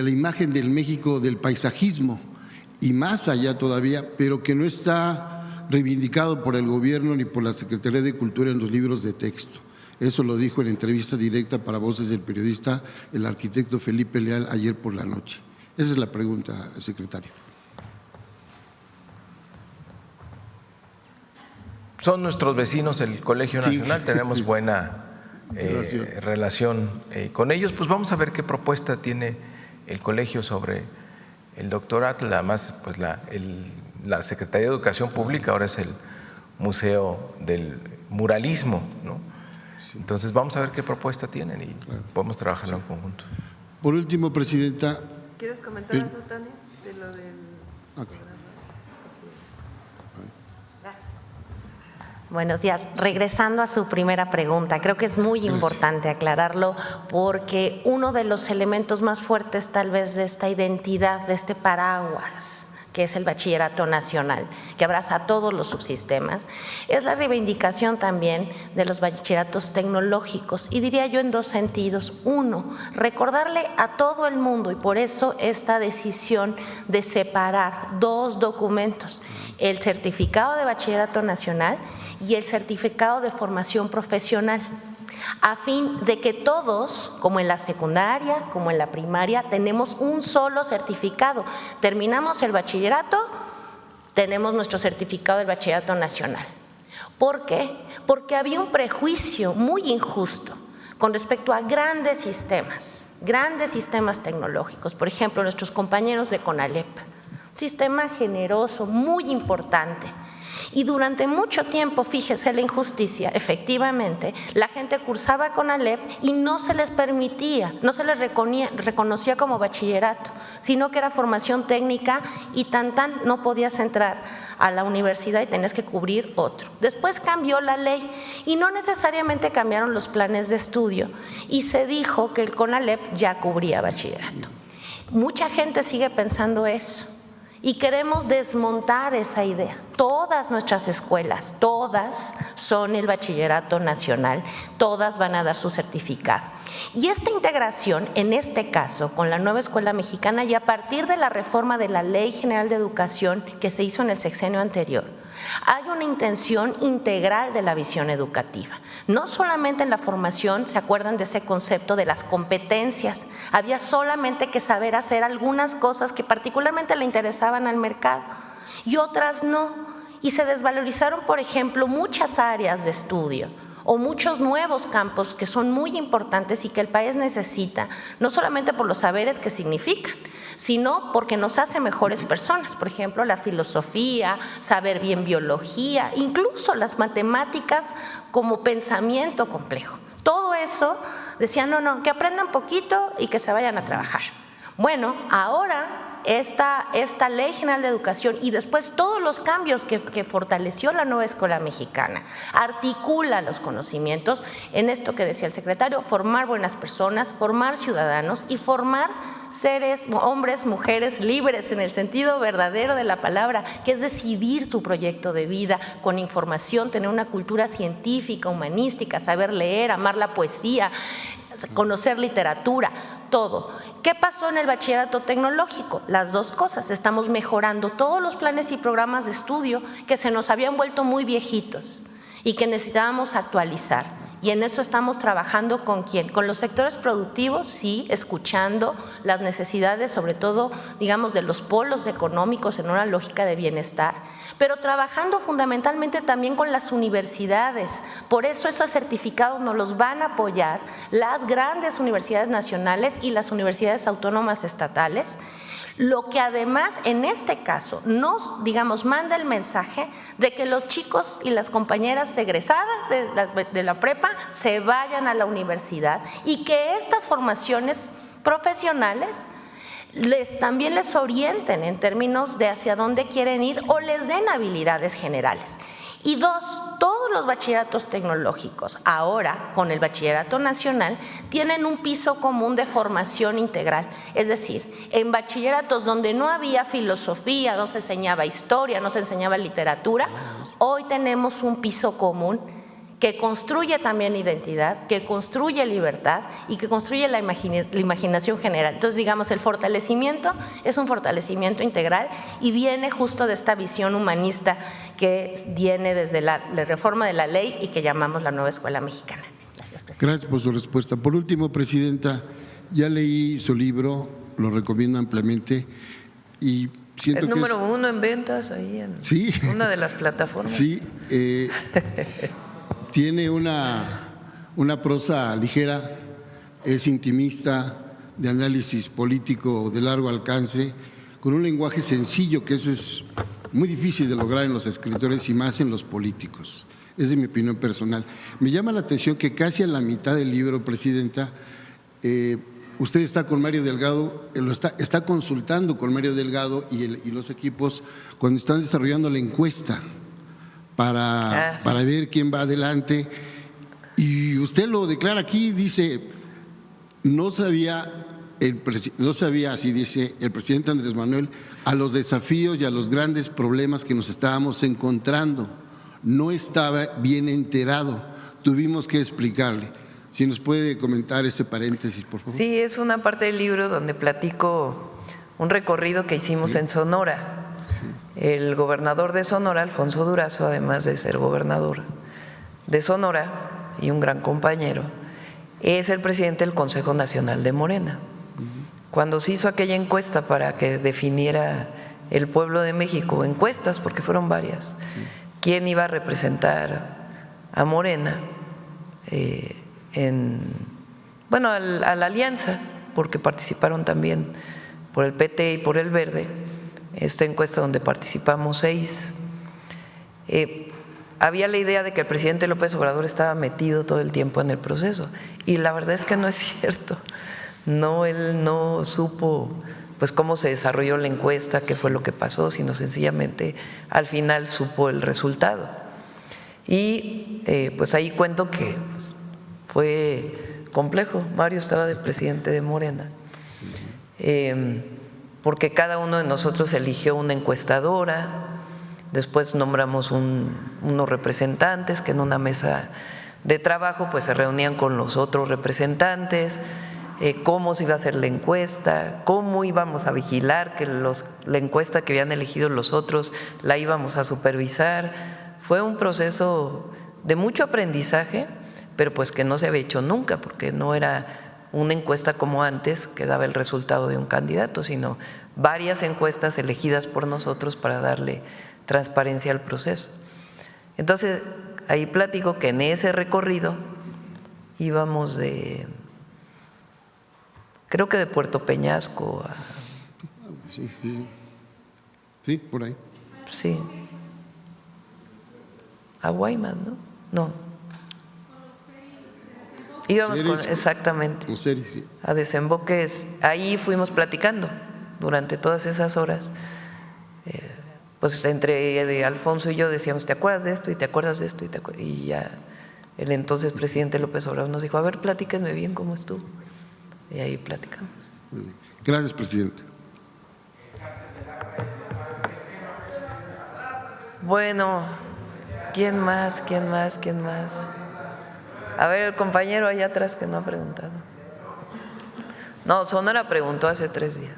imagen del México del paisajismo y más allá todavía, pero que no está reivindicado por el gobierno ni por la Secretaría de Cultura en los libros de texto. Eso lo dijo en entrevista directa para Voces del Periodista el arquitecto Felipe Leal ayer por la noche. Esa es la pregunta, secretario. Son nuestros vecinos el Colegio Nacional, sí. Tenemos buena relación con ellos. Pues vamos a ver qué propuesta tiene el colegio sobre el doctor Atl. Además, pues la Secretaría de Educación Pública ahora es el Museo del Muralismo, ¿no? Entonces vamos a ver qué propuesta tienen y podemos trabajarlo en conjunto. Por último, Presidenta. ¿Quieres comentar algo, Tania? Buenos días. Regresando a su primera pregunta, creo que es muy importante aclararlo porque uno de los elementos más fuertes tal vez de esta identidad, de este paraguas, que es el bachillerato nacional, que abraza a todos los subsistemas, es la reivindicación también de los bachilleratos tecnológicos, y diría yo en dos sentidos. Uno, recordarle a todo el mundo, y por eso esta decisión de separar dos documentos, el certificado de bachillerato nacional y el certificado de formación profesional, a fin de que todos, como en la secundaria, como en la primaria, tenemos un solo certificado. Terminamos el bachillerato, tenemos nuestro certificado del bachillerato nacional. ¿Por qué? Porque había un prejuicio muy injusto con respecto a grandes sistemas tecnológicos. Por ejemplo, nuestros compañeros de CONALEP, un sistema generoso, muy importante. Y durante mucho tiempo, fíjese la injusticia, efectivamente, la gente cursaba CONALEP y no se les permitía, no se les reconocía como bachillerato, sino que era formación técnica y no podías entrar a la universidad y tenías que cubrir otro. Después cambió la ley y no necesariamente cambiaron los planes de estudio y se dijo que el CONALEP ya cubría bachillerato. Mucha gente sigue pensando eso. Y queremos desmontar esa idea. Todas nuestras escuelas, todas son el bachillerato nacional, todas van a dar su certificado. Y esta integración, en este caso, con la nueva escuela mexicana y a partir de la reforma de la Ley General de Educación que se hizo en el sexenio anterior, hay una intención integral de la visión educativa. No solamente en la formación, ¿se acuerdan de ese concepto de las competencias? Había solamente que saber hacer algunas cosas que particularmente le interesaban al mercado y otras no. Y se desvalorizaron, por ejemplo, muchas áreas de estudio o muchos nuevos campos que son muy importantes y que el país necesita, no solamente por los saberes que significan, sino porque nos hace mejores personas. Por ejemplo, la filosofía, saber bien biología, incluso las matemáticas como pensamiento complejo. Todo eso decían, no, que aprendan poquito y que se vayan a trabajar. Bueno, ahora esta Ley General de Educación y después todos los cambios que fortaleció la nueva escuela mexicana, articula los conocimientos en esto que decía el secretario, formar buenas personas, formar ciudadanos y formar seres, hombres, mujeres libres en el sentido verdadero de la palabra, que es decidir tu proyecto de vida con información, tener una cultura científica, humanística, saber leer, amar la poesía, conocer literatura, todo. ¿Qué pasó en el bachillerato tecnológico? Las dos cosas. Estamos mejorando todos los planes y programas de estudio que se nos habían vuelto muy viejitos y que necesitábamos actualizar. Y en eso estamos trabajando ¿con quién? Con los sectores productivos, sí, escuchando las necesidades, sobre todo, digamos, de los polos económicos en una lógica de bienestar, pero trabajando fundamentalmente también con las universidades. Por eso esos certificados nos los van a apoyar las grandes universidades nacionales y las universidades autónomas estatales, lo que además en este caso nos, digamos, manda el mensaje de que los chicos y las compañeras egresadas de la prepa se vayan a la universidad y que estas formaciones profesionales también les orienten en términos de hacia dónde quieren ir o les den habilidades generales. Y dos, todos los bachilleratos tecnológicos, ahora con el bachillerato nacional, tienen un piso común de formación integral. Es decir, en bachilleratos donde no había filosofía, no se enseñaba historia, no se enseñaba literatura, hoy tenemos un piso común que construye también identidad, que construye libertad y que construye la imaginación general. Entonces, digamos, el fortalecimiento es un fortalecimiento integral y viene justo de esta visión humanista que viene desde la reforma de la ley y que llamamos la nueva escuela mexicana. Gracias por su respuesta. Por último, Presidenta, ya leí su libro, lo recomiendo ampliamente y siento es que número 1 en ventas ahí en una de las plataformas. Sí, tiene una prosa ligera, es intimista, de análisis político de largo alcance, con un lenguaje sencillo, que eso es muy difícil de lograr en los escritores y más en los políticos. Esa es mi opinión personal. Me llama la atención que casi a la mitad del libro, Presidenta, usted está con Mario Delgado, está consultando con Mario Delgado y los equipos cuando están desarrollando la encuesta para ver quién va adelante. Y usted lo declara aquí, dice, no sabía, así dice el presidente Andrés Manuel, a los desafíos y a los grandes problemas que nos estábamos encontrando. No estaba bien enterado, tuvimos que explicarle. Si nos puede comentar este paréntesis, por favor. Sí, es una parte del libro donde platico un recorrido que hicimos en Sonora. El gobernador de Sonora, Alfonso Durazo, además de ser gobernador de Sonora y un gran compañero, es el presidente del Consejo Nacional de Morena. Cuando se hizo aquella encuesta para que definiera el pueblo de México, encuestas porque fueron varias, quién iba a representar a Morena a la alianza, porque participaron también por el PT y por el Verde, esta encuesta donde participamos 6. Había la idea de que el presidente López Obrador estaba metido todo el tiempo en el proceso, y la verdad es que no es cierto. No, él no supo pues cómo se desarrolló la encuesta, qué fue lo que pasó, sino sencillamente al final supo el resultado. Y pues ahí cuento que fue complejo. Mario estaba de presidente de Morena, porque cada uno de nosotros eligió una encuestadora, después nombramos unos representantes que en una mesa de trabajo pues se reunían con los otros representantes, cómo se iba a hacer la encuesta, cómo íbamos a vigilar que la encuesta que habían elegido los otros la íbamos a supervisar. Fue un proceso de mucho aprendizaje, pero pues que no se había hecho nunca, porque no era una encuesta como antes que daba el resultado de un candidato, sino varias encuestas elegidas por nosotros para darle transparencia al proceso. Entonces, ahí platico que en ese recorrido íbamos creo que de Puerto Peñasco a… Sí, por ahí. Sí. A Guaymas, ¿no? No. Íbamos exactamente a Desemboques. Ahí fuimos platicando durante todas esas horas. Pues entre Alfonso y yo decíamos, ¿te acuerdas de esto? Y te acuerdas de esto. Y ya el entonces presidente López Obrador nos dijo, a ver, platíquenme bien cómo estuvo. Y ahí platicamos. Gracias, presidente. Bueno, ¿quién más? A ver, el compañero allá atrás que no ha preguntado. No, Sonora preguntó hace 3 días.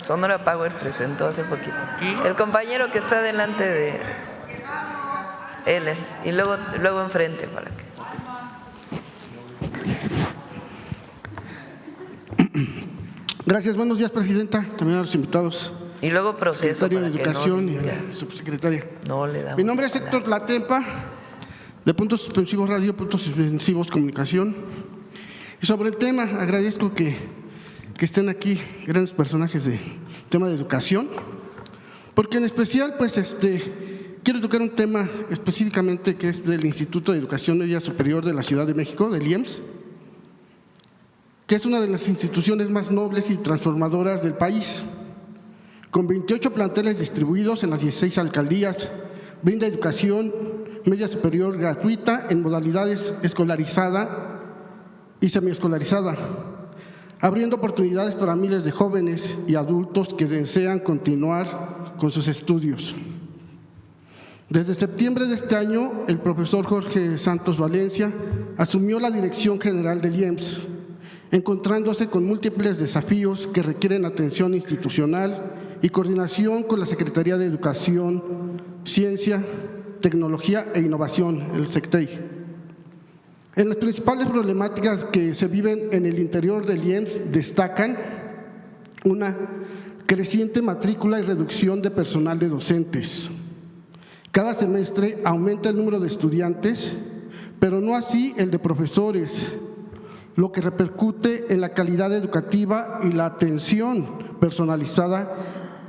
Sonora Power presentó hace poquito. El compañero que está delante de él y luego enfrente para que… Gracias, buenos días, presidenta, también a los invitados. Y luego proceso secretario de Educación y subsecretaria. No le damos. Mi nombre es Héctor Latempa, de Puntos Suspensivos Radio, Puntos Suspensivos Comunicación. Y sobre el tema, agradezco que estén aquí grandes personajes de tema de educación, porque en especial, pues, quiero tocar un tema específicamente que es del Instituto de Educación Media Superior de la Ciudad de México, del IEMS, que es una de las instituciones más nobles y transformadoras del país. Con 28 planteles distribuidos en las 16 alcaldías, brinda educación media superior gratuita en modalidades escolarizada y semiescolarizada, abriendo oportunidades para miles de jóvenes y adultos que desean continuar con sus estudios. Desde septiembre de este año, el profesor Jorge Santos Valencia asumió la dirección general del IEMS, encontrándose con múltiples desafíos que requieren atención institucional y coordinación con la Secretaría de Educación, Ciencia, Tecnología e Innovación, el SECTEI. En las principales problemáticas que se viven en el interior del IEMS destacan una creciente matrícula y reducción de personal de docentes. Cada semestre aumenta el número de estudiantes, pero no así el de profesores, lo que repercute en la calidad educativa y la atención personalizada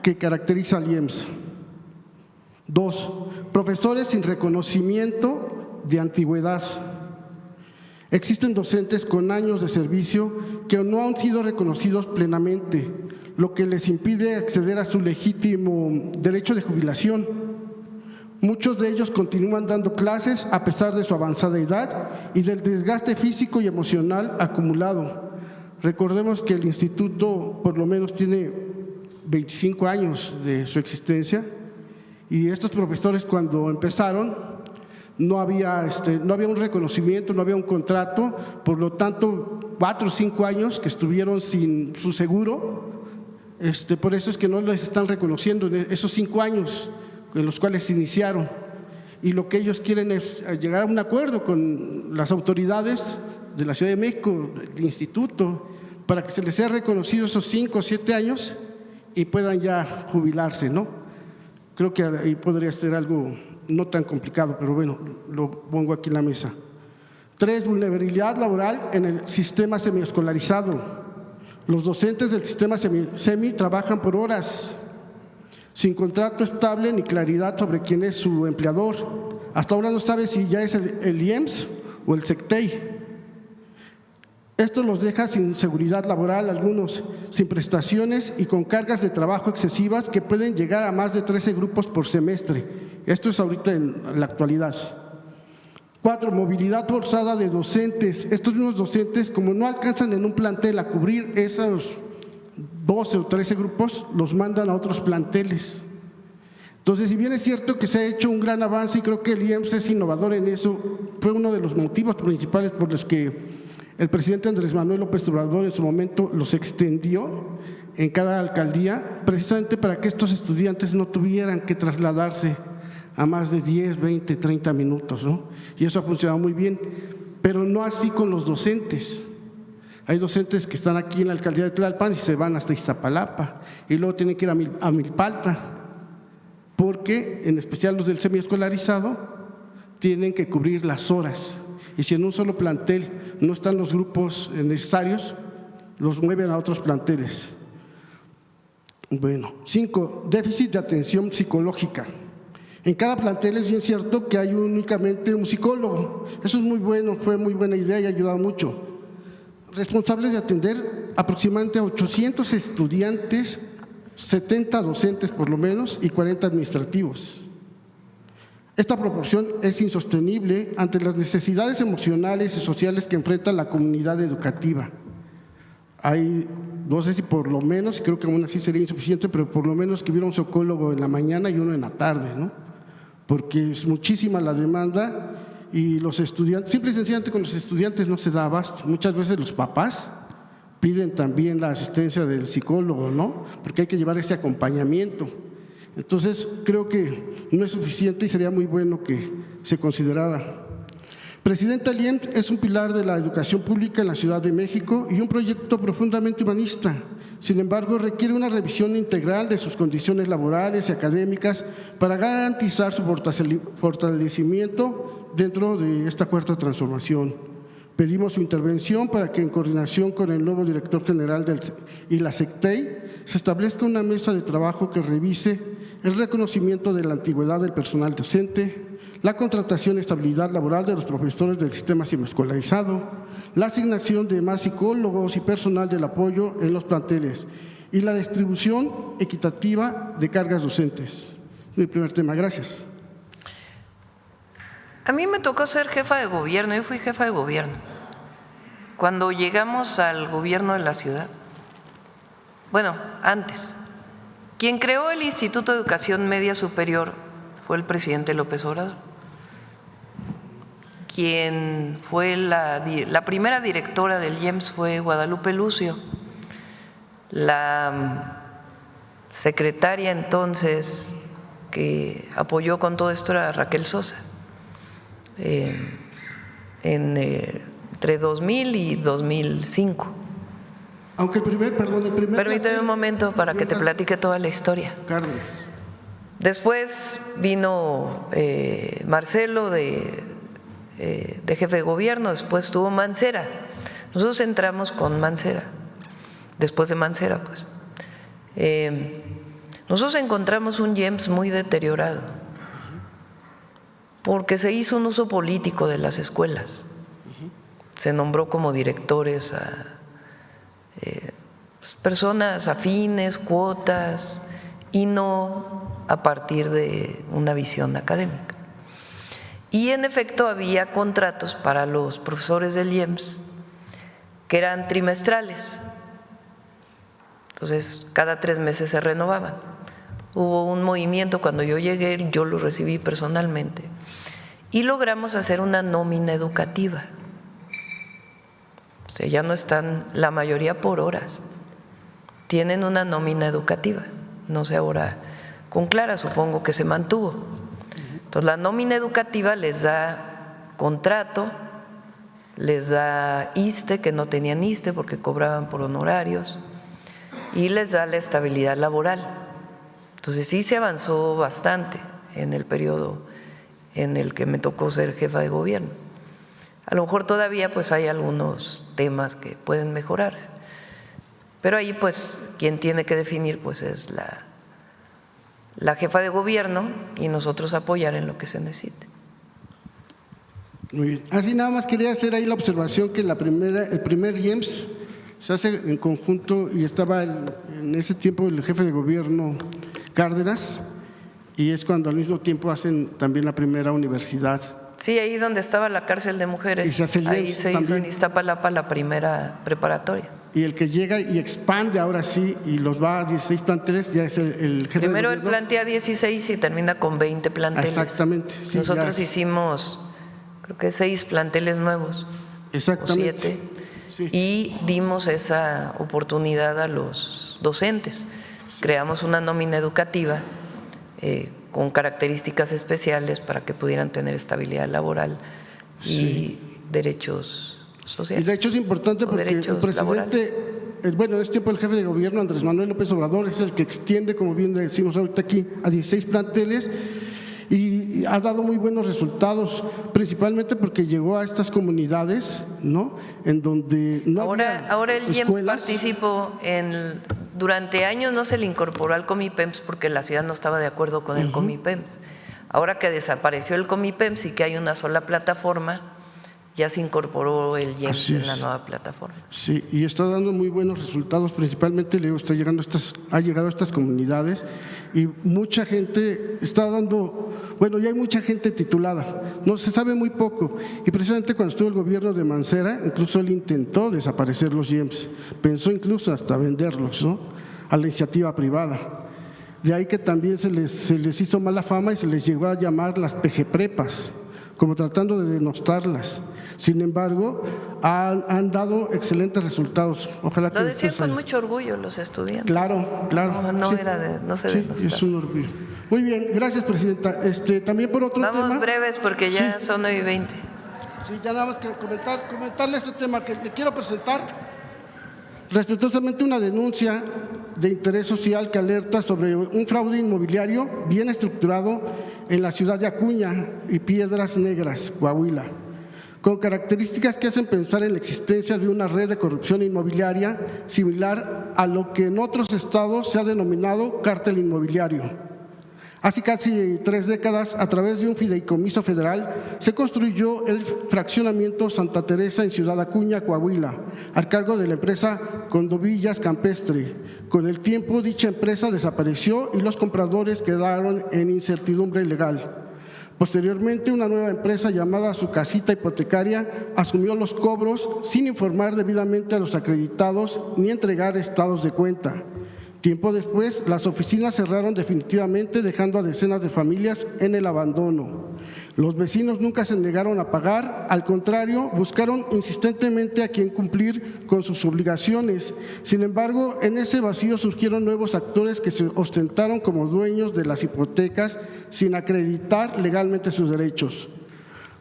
que caracteriza al IEMS. 2. Profesores sin reconocimiento de antigüedad. Existen docentes con años de servicio que no han sido reconocidos plenamente, lo que les impide acceder a su legítimo derecho de jubilación. Muchos de ellos continúan dando clases a pesar de su avanzada edad y del desgaste físico y emocional acumulado. Recordemos que el instituto por lo menos tiene 25 años de su existencia y estos profesores cuando empezaron no había un reconocimiento, no había un contrato, por lo tanto 4 o 5 años que estuvieron sin su seguro, por eso es que no les están reconociendo esos 5 años en los cuales se iniciaron. Y lo que ellos quieren es llegar a un acuerdo con las autoridades de la Ciudad de México, del instituto, para que se les sea reconocido esos 5 o 7 años y puedan ya jubilarse, ¿no? Creo que ahí podría ser algo no tan complicado, pero bueno, lo pongo aquí en la mesa. 3, vulnerabilidad laboral en el sistema semiescolarizado. Los docentes del sistema semi trabajan por horas, sin contrato estable ni claridad sobre quién es su empleador. Hasta ahora no sabe si ya es el IEMSS o el SECTEI. Esto los deja sin seguridad laboral, algunos sin prestaciones y con cargas de trabajo excesivas que pueden llegar a más de 13 grupos por semestre. Esto es ahorita en la actualidad. 4, movilidad forzada de docentes. Estos mismos docentes, como no alcanzan en un plantel a cubrir esos 12 o 13 grupos, los mandan a otros planteles. Entonces, si bien es cierto que se ha hecho un gran avance y creo que el IEMSS es innovador en eso, fue uno de los motivos principales por los que el presidente Andrés Manuel López Obrador en su momento los extendió en cada alcaldía, precisamente para que estos estudiantes no tuvieran que trasladarse a más de 10, 20, 30 minutos, ¿no? Y eso ha funcionado muy bien, pero no así con los docentes. Hay docentes que están aquí en la alcaldía de Tlalpan y se van hasta Iztapalapa y luego tienen que ir a Milpalta, porque en especial los del semiescolarizado tienen que cubrir las horas. Y si en un solo plantel no están los grupos necesarios, los mueven a otros planteles. Bueno, 5, déficit de atención psicológica. En cada plantel es bien cierto que hay únicamente un psicólogo. Eso es muy bueno, fue muy buena idea y ha ayudado mucho. Responsable de atender aproximadamente a 800 estudiantes, 70 docentes por lo menos y 40 administrativos. Esta proporción es insostenible ante las necesidades emocionales y sociales que enfrenta la comunidad educativa. Hay, no sé si por lo menos, creo que aún así sería insuficiente, pero por lo menos que hubiera un psicólogo en la mañana y uno en la tarde, ¿no? Porque es muchísima la demanda y los estudiantes, simple y sencillamente con los estudiantes no se da abasto. Muchas veces los papás piden también la asistencia del psicólogo, ¿no? Porque hay que llevar ese acompañamiento. Entonces, creo que no es suficiente y sería muy bueno que se considerara. Presidenta, el IEMSS es un pilar de la educación pública en la Ciudad de México y un proyecto profundamente humanista. Sin embargo, requiere una revisión integral de sus condiciones laborales y académicas para garantizar su fortalecimiento dentro de esta cuarta transformación. Pedimos su intervención para que en coordinación con el nuevo director general y la SECTEI se establezca una mesa de trabajo que revise el reconocimiento de la antigüedad del personal docente, la contratación y estabilidad laboral de los profesores del sistema semiescolarizado, la asignación de más psicólogos y personal del apoyo en los planteles y la distribución equitativa de cargas docentes. Mi primer tema, gracias. A mí me tocó ser jefa de gobierno, yo fui jefa de gobierno. Cuando llegamos al gobierno de la ciudad, bueno, antes, quien creó el Instituto de Educación Media Superior fue el presidente López Obrador. Quien fue la primera directora del IEMSS fue Guadalupe Lucio. La secretaria entonces que apoyó con todo esto era Raquel Sosa. Entre 2000 y 2005. Aunque Permíteme un momento para que te platique toda la historia. Cárdenas. Después vino Marcelo de jefe de gobierno, después estuvo Mancera. Nosotros entramos con Mancera, después de Mancera, pues. Nosotros encontramos un IEMSS muy deteriorado, porque se hizo un uso político de las escuelas. se nombró como directores a personas afines, cuotas, y no a partir de una visión académica. Y en efecto había contratos para los profesores del IEMS que eran trimestrales, entonces cada 3 meses se renovaban. Hubo un movimiento cuando yo llegué, yo lo recibí personalmente, y logramos hacer una nómina educativa. O sea, ya no están la mayoría por horas, tienen una nómina educativa, no sé ahora con Clara, supongo que se mantuvo. Entonces la nómina educativa les da contrato, les da ISSSTE, que no tenían ISSSTE porque cobraban por honorarios, y les da la estabilidad laboral. Entonces sí se avanzó bastante en el periodo en el que me tocó ser jefa de gobierno. A lo mejor todavía pues hay algunos temas que pueden mejorarse, pero ahí pues quien tiene que definir pues es la jefa de gobierno y nosotros apoyar en lo que se necesite. Muy bien. Así nada más quería hacer ahí la observación que el primer IEMS se hace en conjunto y estaba en ese tiempo el jefe de gobierno Cárdenas, y es cuando al mismo tiempo hacen también la primera universidad. Sí, ahí donde estaba la cárcel de mujeres, Y se hace el ahí IEMS se hizo también. en Iztapalapa la primera preparatoria. Y el que llega y expande ahora sí y los va a 16 planteles ya es el jefe Primero de él gobierno. plantea 16 y termina con 20 planteles. Exactamente. Sí, Nosotros ya. hicimos creo que 6 planteles nuevos, o Exactamente. 7, Sí. y dimos esa oportunidad a los docentes. Creamos una nómina educativa con características especiales para que pudieran tener estabilidad laboral y derechos Y sociales. de hecho es importante o porque el derechos presidente, bueno, en este tiempo el jefe de gobierno Andrés Manuel López Obrador es el que extiende, como bien decimos ahorita aquí, a 16 planteles y ha dado muy buenos resultados, principalmente porque llegó a estas comunidades, ¿no? En donde no había Ahora el IEMS escuelas. participó durante años no se le incorporó al Comipems porque la ciudad no estaba de acuerdo con el Comipems. Ahora que desapareció el Comipems y que hay una sola plataforma, ya se incorporó el IEMS Así en la es. nueva plataforma. Sí, y está dando muy buenos resultados, principalmente le digo, ha llegado a estas comunidades y mucha gente está dando, bueno, ya hay mucha gente titulada, no se sabe muy poco, y precisamente cuando estuvo el gobierno de Mancera, incluso él intentó desaparecer los IEMS, pensó incluso hasta venderlos, ¿no?, a la iniciativa privada. De ahí que también se les hizo mala fama y se les llegó a llamar las PG-prepas, como tratando de denostarlas. Sin embargo, han dado excelentes resultados. Ojalá que Lo decían después con mucho orgullo los estudiantes. Claro. No, Sí. no se Sí, denostaba. es un orgullo. Muy bien, gracias, presidenta. También por otro Vamos tema. breves porque ya son 9:20. Sí, ya nada más que comentarle este tema que le quiero presentar. Respetuosamente una denuncia de interés social que alerta sobre un fraude inmobiliario bien estructurado en la ciudad de Acuña y Piedras Negras, Coahuila, con características que hacen pensar en la existencia de una red de corrupción inmobiliaria similar a lo que en otros estados se ha denominado cártel inmobiliario. Hace casi 3 décadas, a través de un fideicomiso federal, se construyó el fraccionamiento Santa Teresa en Ciudad Acuña, Coahuila, a cargo de la empresa Condovillas Campestre. Con el tiempo, dicha empresa desapareció y los compradores quedaron en incertidumbre legal. Posteriormente, una nueva empresa llamada Su Casita Hipotecaria asumió los cobros sin informar debidamente a los acreditados ni entregar estados de cuenta. Tiempo después, las oficinas cerraron definitivamente, dejando a decenas de familias en el abandono. Los vecinos nunca se negaron a pagar, al contrario, buscaron insistentemente a quien cumplir con sus obligaciones. Sin embargo, en ese vacío surgieron nuevos actores que se ostentaron como dueños de las hipotecas sin acreditar legalmente sus derechos.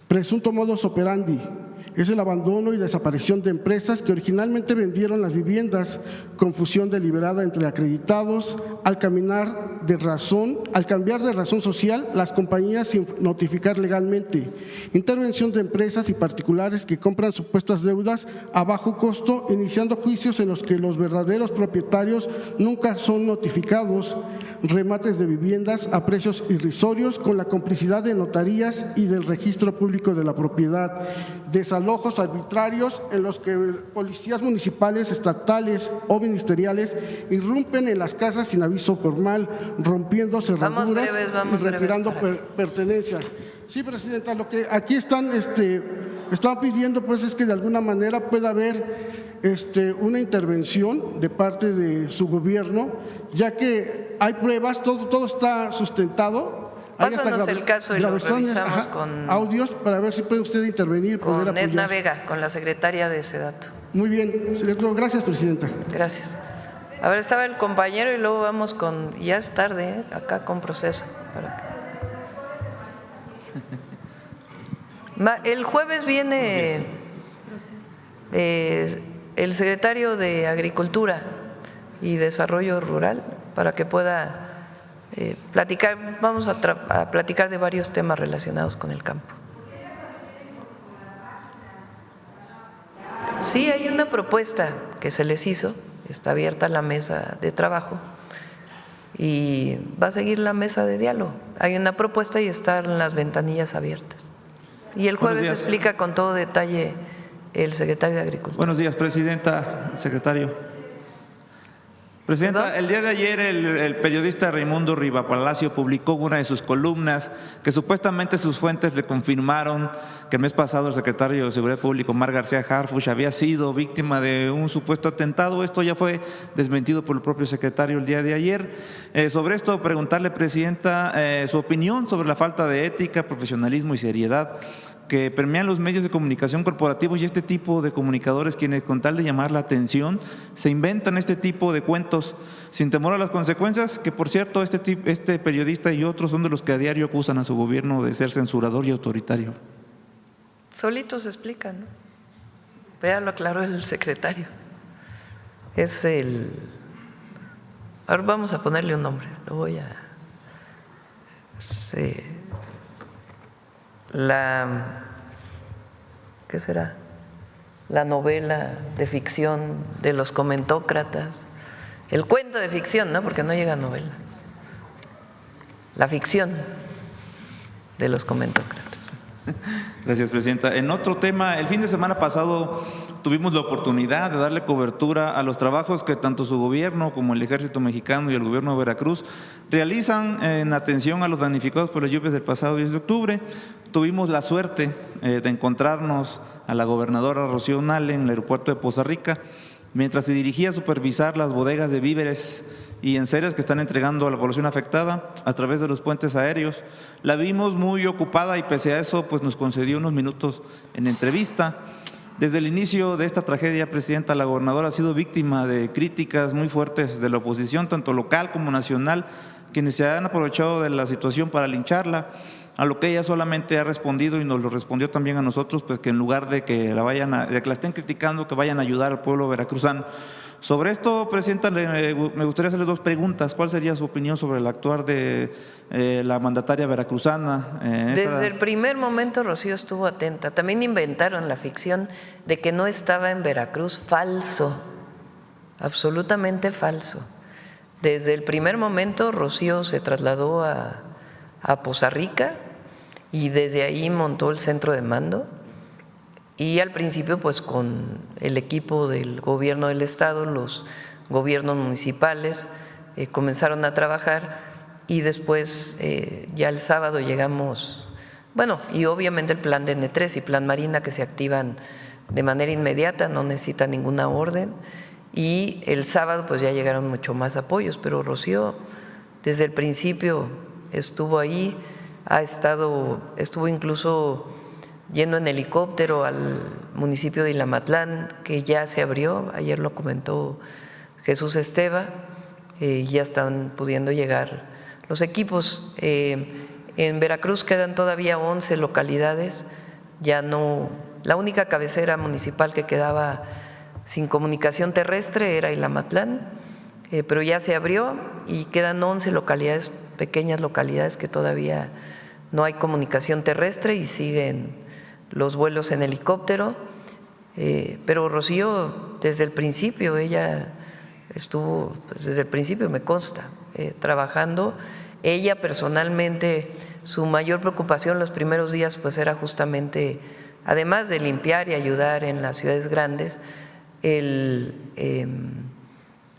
Presunto modus operandi es el abandono y desaparición de empresas que originalmente vendieron las viviendas, confusión deliberada entre acreditados, al cambiar de razón social las compañías sin notificar legalmente, intervención de empresas y particulares que compran supuestas deudas a bajo costo, iniciando juicios en los que los verdaderos propietarios nunca son notificados, remates de viviendas a precios irrisorios con la complicidad de notarías y del registro público de la propiedad, desalojos arbitrarios en los que policías municipales, estatales o ministeriales irrumpen en las casas sin aviso formal, rompiendo cerraduras y retirando pertenencias. Sí, Presidenta, lo que aquí están pidiendo pues es que de alguna manera pueda haber una intervención de parte de su gobierno, ya que hay pruebas, todo está sustentado. Pásanos el caso y lo revisamos con audios para ver si puede usted intervenir. Con Edna Vega, con la secretaria de Sedato. Muy bien, gracias, Presidenta. Gracias. A ver, estaba el compañero y luego vamos con, ya es tarde, acá con Proceso. El jueves viene el secretario de Agricultura y Desarrollo Rural para que pueda platicar. Vamos a platicar de varios temas relacionados con el campo. Sí, hay una propuesta que se les hizo, está abierta la mesa de trabajo y va a seguir la mesa de diálogo. Hay una propuesta y están las ventanillas abiertas. Y el jueves explica con todo detalle el secretario de Agricultura. Buenos días, Presidenta, secretario. Presidenta, ¿Perdón? el día de ayer el periodista Raimundo Rivapalacio publicó una de sus columnas que supuestamente sus fuentes le confirmaron que el mes pasado el secretario de Seguridad Pública, Omar García Harfuch, había sido víctima de un supuesto atentado. Esto ya fue desmentido por el propio secretario el día de ayer. Sobre esto, preguntarle, Presidenta, su opinión sobre la falta de ética, profesionalismo y seriedad que permean los medios de comunicación corporativos y este tipo de comunicadores quienes con tal de llamar la atención se inventan este tipo de cuentos sin temor a las consecuencias, que por cierto este periodista y otros son de los que a diario acusan a su gobierno de ser censurador y autoritario. Solitos se explican, ¿no? Ya lo aclaró el secretario. Ahora vamos a ponerle un nombre, lo voy a… ¿qué será? La novela de ficción de los comentócratas, el cuento de ficción, ¿no? Porque no llega a novela. La ficción de los comentócratas. Gracias, Presidenta. En otro tema, el fin de semana pasado tuvimos la oportunidad de darle cobertura a los trabajos que tanto su gobierno como el Ejército Mexicano y el gobierno de Veracruz realizan en atención a los damnificados por las lluvias del pasado 10 de octubre. Tuvimos la suerte de encontrarnos a la gobernadora Rocío Nale en el aeropuerto de Poza Rica, mientras se dirigía a supervisar las bodegas de víveres y enseres que están entregando a la población afectada a través de los puentes aéreos. La vimos muy ocupada y pese a eso pues nos concedió unos minutos en entrevista. Desde el inicio de esta tragedia, Presidenta, la gobernadora ha sido víctima de críticas muy fuertes de la oposición, tanto local como nacional, quienes se han aprovechado de la situación para lincharla, a lo que ella solamente ha respondido y nos lo respondió también a nosotros, pues que en lugar de que la estén criticando, que vayan a ayudar al pueblo veracruzano. Sobre esto, Presidenta, me gustaría hacerle dos preguntas. ¿Cuál sería su opinión sobre el actuar de la mandataria veracruzana? Desde el primer momento Rocío estuvo atenta. También inventaron la ficción de que no estaba en Veracruz. Falso, absolutamente falso. Desde el primer momento Rocío se trasladó a Poza Rica y desde ahí montó el centro de mando. Y al principio pues con el equipo del gobierno del estado, los gobiernos municipales comenzaron a trabajar y después ya el sábado llegamos, bueno, y obviamente el plan de N3 y plan Marina que se activan de manera inmediata, no necesitan ninguna orden y el sábado pues ya llegaron mucho más apoyos, pero Rocío desde el principio estuvo ahí, estuvo incluso yendo en helicóptero al municipio de Ilamatlán, que ya se abrió, ayer lo comentó Jesús Esteva, ya están pudiendo llegar los equipos. En Veracruz quedan todavía 11 localidades, ya no, la única cabecera municipal que quedaba sin comunicación terrestre era Ilamatlán, pero ya se abrió y quedan 11 localidades, pequeñas localidades que todavía no hay comunicación terrestre y siguen los vuelos en helicóptero, pero Rocío desde el principio, ella estuvo, pues desde el principio me consta, trabajando. Ella personalmente, su mayor preocupación los primeros días pues era justamente además de limpiar y ayudar en las ciudades grandes,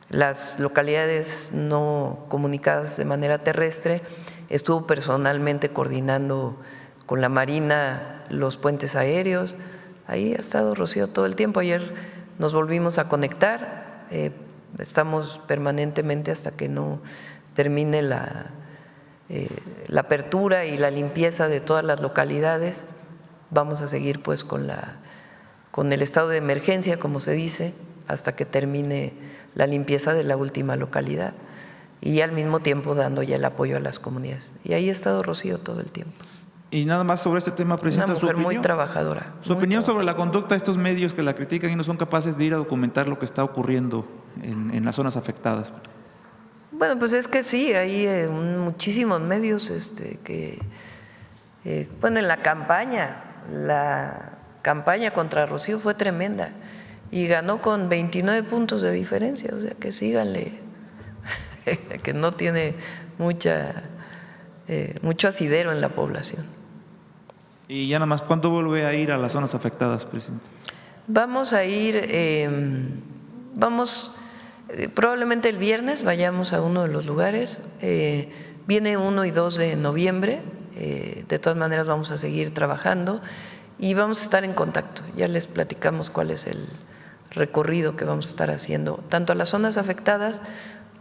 las localidades no comunicadas de manera terrestre, estuvo personalmente coordinando con la Marina los puentes aéreos. Ahí ha estado Rocío todo el tiempo. Ayer nos volvimos a conectar, estamos permanentemente hasta que no termine la apertura y la limpieza de todas las localidades. Vamos a seguir pues con el estado de emergencia, como se dice, hasta que termine la limpieza de la última localidad y al mismo tiempo dando ya el apoyo a las comunidades. Y ahí ha estado Rocío todo el tiempo. Y nada más sobre este tema, Presidenta, una mujer muy trabajadora. Su opinión sobre la conducta de estos medios que la critican y no son capaces de ir a documentar lo que está ocurriendo en las zonas afectadas. Bueno, pues es que sí, hay muchísimos medios que, bueno, en la campaña contra Rocío fue tremenda y ganó con 29 puntos de diferencia, o sea que síganle, que no tiene mucho asidero en la población. Y ya nada más, ¿cuándo vuelve a ir a las zonas afectadas, Presidente? Vamos a ir, probablemente el viernes vayamos a uno de los lugares, viene 1 y 2 de noviembre, de todas maneras vamos a seguir trabajando y vamos a estar en contacto, ya les platicamos cuál es el recorrido que vamos a estar haciendo, tanto a las zonas afectadas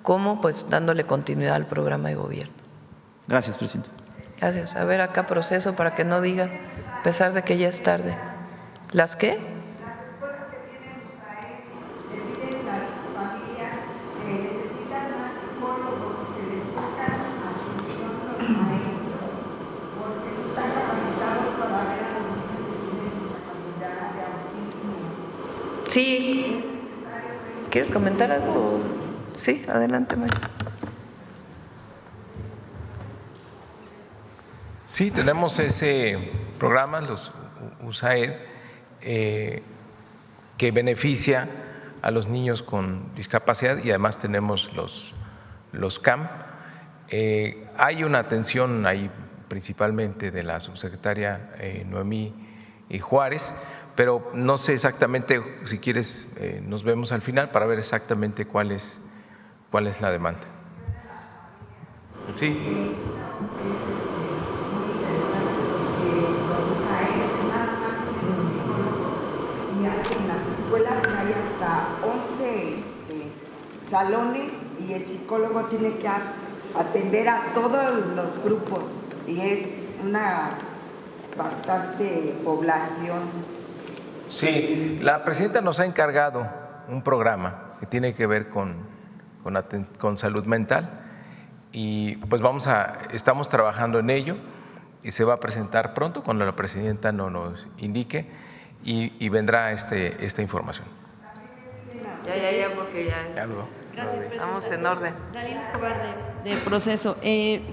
como pues dándole continuidad al programa de gobierno. Gracias, Presidente. Gracias. A ver acá proceso para que no digan, a pesar de que ya es tarde. ¿Las qué? Las escuelas que tienen USAID le piden las familias que necesitan más psicólogos que les tocan atención a los maestros porque no están capacitados para ver a los niños que tienen discapacidad de autismo. Sí. ¿Quieres comentar algo? Sí, adelante, María. Sí, tenemos ese programa, los USAID, que beneficia a los niños con discapacidad y además tenemos los CAM. Hay una atención ahí principalmente de la subsecretaria Noemí Juárez, pero no sé exactamente, si quieres nos vemos al final para ver exactamente cuál es la demanda. Sí. En las escuelas hay hasta 11 salones y el psicólogo tiene que atender a todos los grupos y es una bastante población. Sí, la presidenta nos ha encargado un programa que tiene que ver con salud mental y pues estamos trabajando en ello y se va a presentar pronto cuando la presidenta nos indique y vendrá esta información. Ya, porque ya lo Gracias, Presidenta. Estamos en orden. Dalila Escobar, de Proceso.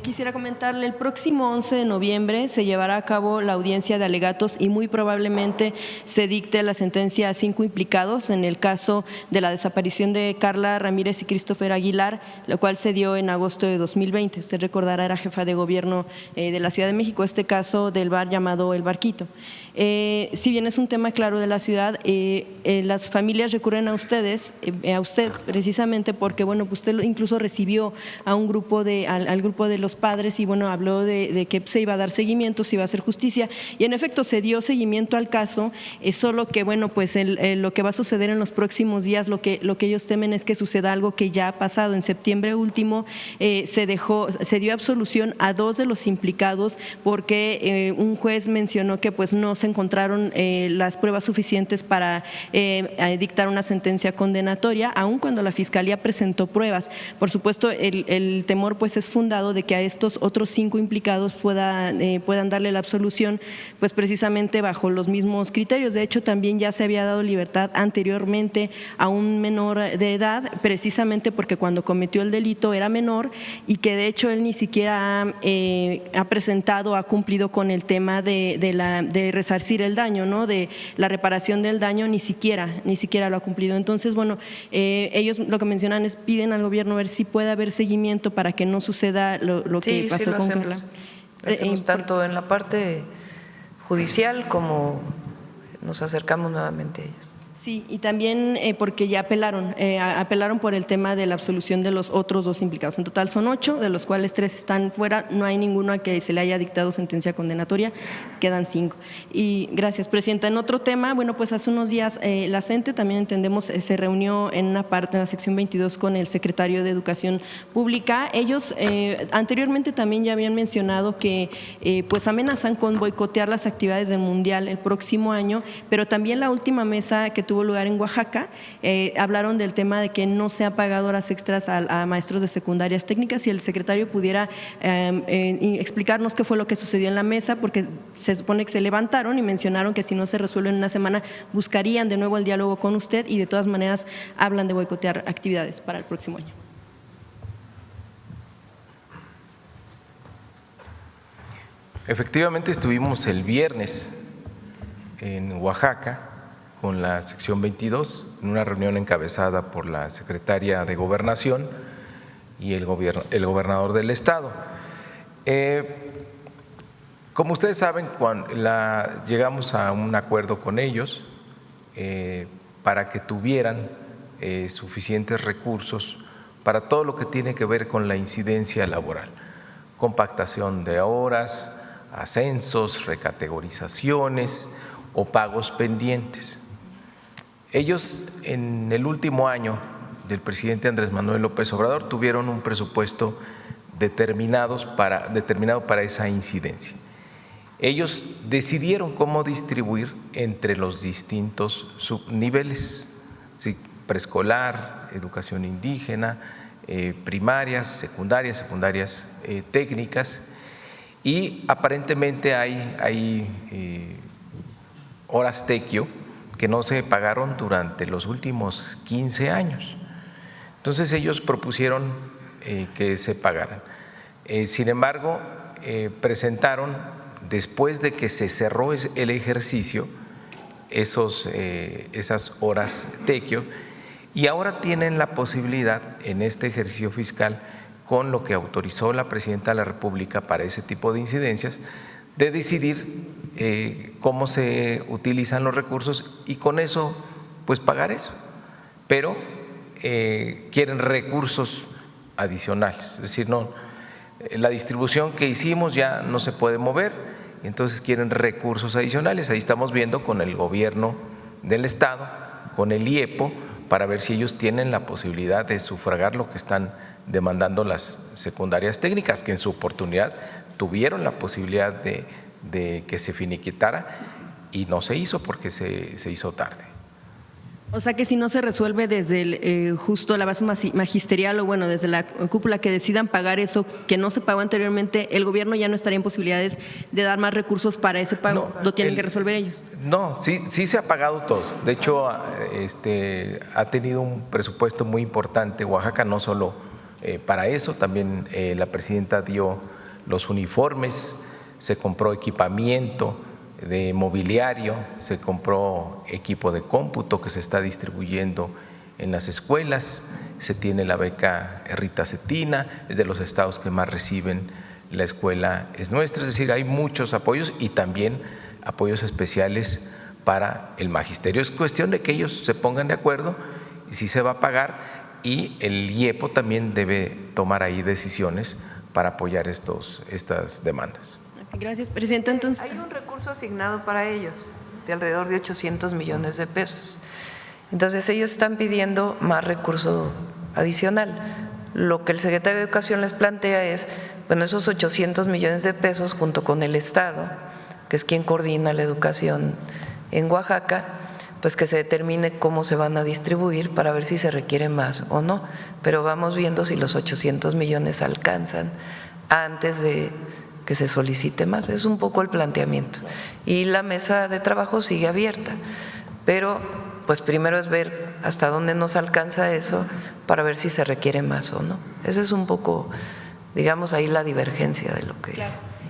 Quisiera comentarle, el próximo 11 de noviembre se llevará a cabo la audiencia de alegatos y muy probablemente se dicte la sentencia a 5 implicados en el caso de la desaparición de Carla Ramírez y Christopher Aguilar, lo cual se dio en agosto de 2020. Usted recordará, era jefa de gobierno de la Ciudad de México, este caso del bar llamado El Barquito. Si bien es un tema claro de la ciudad, las familias recurren a ustedes, a usted precisamente porque bueno, pues usted incluso recibió a un grupo al grupo de los padres y bueno, habló de que se iba a dar seguimiento, se iba a hacer justicia y en efecto se dio seguimiento al caso, solo que bueno, pues lo que va a suceder en los próximos días, lo que ellos temen es que suceda algo que ya ha pasado. En septiembre último se dio absolución a 2 de los implicados porque un juez mencionó que pues no se encontraron las pruebas suficientes para dictar una sentencia condenatoria, aun cuando la Fiscalía presentó pruebas. Por supuesto, el temor pues es fundado de que a estos otros 5 implicados puedan darle la absolución pues precisamente bajo los mismos criterios. De hecho, también ya se había dado libertad anteriormente a un menor de edad, precisamente porque cuando cometió el delito era menor y que de hecho él ni siquiera ha presentado, ha cumplido con el tema de resarcir el daño, ¿no? De la reparación del daño, ni siquiera lo ha cumplido. Entonces, bueno, ellos lo que mencionan es piden al gobierno ver si puede haber seguimiento para que no suceda lo que pasó con Carla. Hacemos tanto en la parte judicial como nos acercamos nuevamente a ellos. Sí, y también porque ya apelaron por el tema de la absolución de los otros 2 implicados. En total son 8, de los cuales 3 están fuera, no hay ninguno a que se le haya dictado sentencia condenatoria, quedan 5. Y gracias, Presidenta. En otro tema, bueno, pues hace unos días la CENTE también entendemos se reunió en una parte, en la sección 22, con el secretario de Educación Pública. Ellos anteriormente también ya habían mencionado que pues amenazan con boicotear las actividades del Mundial el próximo año, pero también la última mesa que tuvo lugar en Oaxaca, hablaron del tema de que no se ha pagado horas extras a maestros de secundarias técnicas. Si el secretario pudiera explicarnos qué fue lo que sucedió en la mesa, porque se supone que se levantaron y mencionaron que si no se resuelve en una semana buscarían de nuevo el diálogo con usted y de todas maneras hablan de boicotear actividades para el próximo año. Efectivamente estuvimos el viernes en Oaxaca con la sección 22, en una reunión encabezada por la secretaria de Gobernación y el gobernador del estado. Como ustedes saben, llegamos a un acuerdo con ellos para que tuvieran suficientes recursos para todo lo que tiene que ver con la incidencia laboral, compactación de horas, ascensos, recategorizaciones o pagos pendientes. Ellos en el último año del presidente Andrés Manuel López Obrador tuvieron un presupuesto determinado para esa incidencia. Ellos decidieron cómo distribuir entre los distintos subniveles, ¿sí? Preescolar, educación indígena, primarias, secundarias técnicas, y aparentemente hay horas tequio que no se pagaron durante los últimos 15 años. Entonces ellos propusieron que se pagaran. Sin embargo, presentaron, después de que se cerró el ejercicio, esas horas tequio, y ahora tienen la posibilidad en este ejercicio fiscal, con lo que autorizó la Presidenta de la República para ese tipo de incidencias, de decidir cómo se utilizan los recursos y con eso pues pagar eso, pero quieren recursos adicionales, es decir, no, la distribución que hicimos ya no se puede mover, entonces quieren recursos adicionales. Ahí estamos viendo con el gobierno del estado, con el IEPO, para ver si ellos tienen la posibilidad de sufragar lo que están demandando las secundarias técnicas, que en su oportunidad tuvieron la posibilidad de que se finiquitara y no se hizo porque se hizo tarde. O sea que si no se resuelve desde justo la base magisterial o bueno, desde la cúpula que decidan pagar eso que no se pagó anteriormente, el gobierno ya no estaría en posibilidades de dar más recursos para ese pago, lo tienen que resolver ellos. No, sí se ha pagado todo. De hecho, ha tenido un presupuesto muy importante Oaxaca, no solo para eso, también la presidenta dio los uniformes, se compró equipamiento de mobiliario, se compró equipo de cómputo que se está distribuyendo en las escuelas, se tiene la beca Rita Cetina, es de los estados que más reciben la escuela es nuestra, es decir, hay muchos apoyos y también apoyos especiales para el magisterio. Es cuestión de que ellos se pongan de acuerdo y si se va a pagar, y el IEPO también debe tomar ahí decisiones para apoyar estas demandas. Gracias, Presidenta. Entonces, hay un recurso asignado para ellos de alrededor de 800 millones de pesos. Entonces ellos están pidiendo más recurso adicional. Lo que el secretario de Educación les plantea es, bueno, esos 800 millones de pesos junto con el Estado, que es quien coordina la educación en Oaxaca, pues que se determine cómo se van a distribuir para ver si se requiere más o no. Pero vamos viendo si los 800 millones alcanzan antes de que se solicite más. Es un poco el planteamiento. Y la mesa de trabajo sigue abierta, pero pues primero es ver hasta dónde nos alcanza eso para ver si se requiere más o no. Esa es un poco, digamos, ahí la divergencia de lo que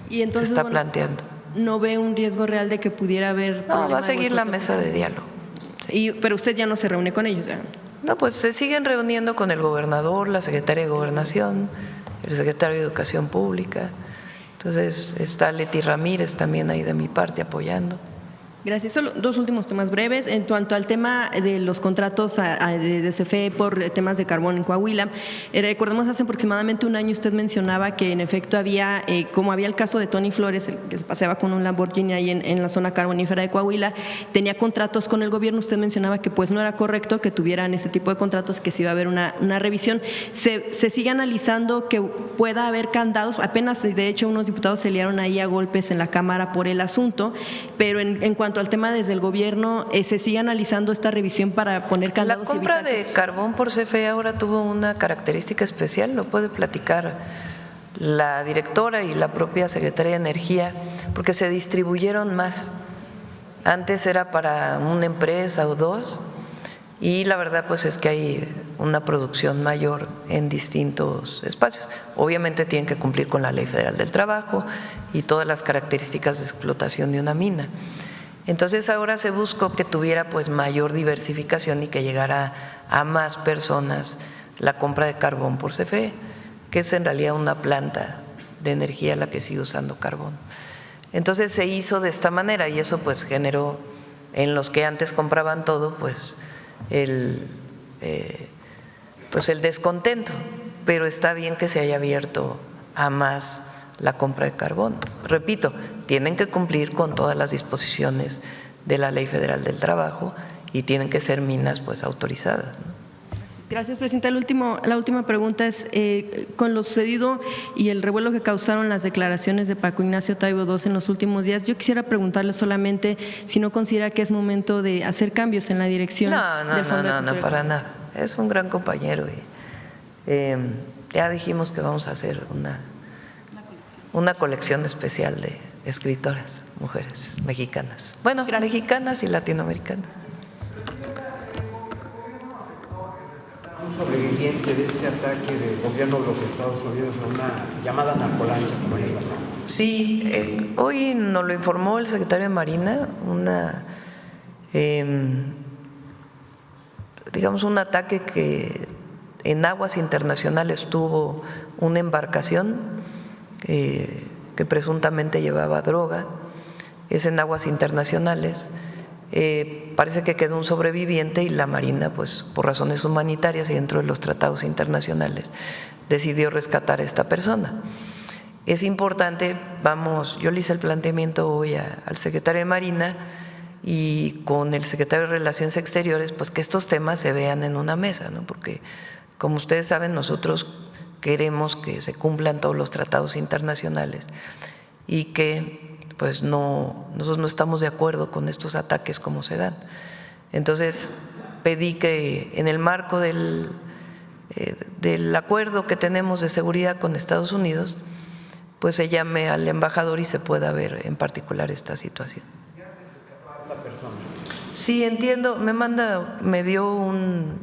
y entonces, se está planteando. ¿No ve un riesgo real de que pudiera haber? No, va a seguir la mesa de diálogo. Sí. Pero usted ya no se reúne con ellos, ¿ya? No, pues se siguen reuniendo con el gobernador, la secretaria de Gobernación, el secretario de Educación Pública. Entonces está Leti Ramírez también ahí de mi parte apoyando. Gracias. Solo dos últimos temas breves. En cuanto al tema de los contratos de CFE por temas de carbón en Coahuila, recordemos hace aproximadamente un año usted mencionaba que en efecto había, como había el caso de Tony Flores, el que se paseaba con un Lamborghini ahí en la zona carbonífera de Coahuila, tenía contratos con el gobierno. Usted mencionaba que pues no era correcto que tuvieran ese tipo de contratos, que sí iba a haber una revisión. Se sigue analizando que pueda haber candados. Apenas, de hecho, unos diputados se liaron ahí a golpes en la Cámara por el asunto, pero en cuanto al tema desde el gobierno, se sigue analizando esta revisión para poner candados. La compra de carbón por CFE ahora tuvo una característica especial, lo puede platicar la directora y la propia secretaria de Energía, porque se distribuyeron más. Antes era para una empresa o dos, y la verdad pues es que hay una producción mayor en distintos espacios. Obviamente tienen que cumplir con la Ley Federal del Trabajo y todas las características de explotación de una mina. Entonces ahora se buscó que tuviera pues mayor diversificación y que llegara a más personas la compra de carbón por CFE, que es en realidad una planta de energía la que sigue usando carbón. Entonces se hizo de esta manera y eso pues generó en los que antes compraban todo pues el descontento, pero está bien que se haya abierto a más la compra de carbón. Repito, tienen que cumplir con todas las disposiciones de la Ley Federal del Trabajo y tienen que ser minas pues autorizadas, ¿no? Gracias, presidenta. La última pregunta es, con lo sucedido y el revuelo que causaron las declaraciones de Paco Ignacio Taibo II en los últimos días, yo quisiera preguntarle solamente si no considera que es momento de hacer cambios en la dirección del Fondo. No, para nada. Es un gran compañero y ya dijimos que vamos a hacer una colección especial de escritoras, mujeres mexicanas. Bueno, mexicanas y latinoamericanas. Un sobreviviente de este ataque del gobierno de los Estados Unidos a una llamada narcolancha, como ella llamó. Sí, hoy nos lo informó el secretario de Marina, un ataque que en aguas internacionales tuvo una embarcación que presuntamente llevaba droga, es en aguas internacionales. Parece que quedó un sobreviviente y la Marina, pues por razones humanitarias y dentro de los tratados internacionales, decidió rescatar a esta persona. Es importante, yo le hice el planteamiento hoy al secretario de Marina y con el secretario de Relaciones Exteriores, pues que estos temas se vean en una mesa, ¿no? Porque como ustedes saben, nosotros queremos que se cumplan todos los tratados internacionales y que pues nosotros no estamos de acuerdo con estos ataques como se dan. Entonces pedí que en el marco del acuerdo que tenemos de seguridad con Estados Unidos, pues se llame al embajador y se pueda ver en particular esta situación. ¿Ya se rescató a esta persona? Sí, entiendo, me dio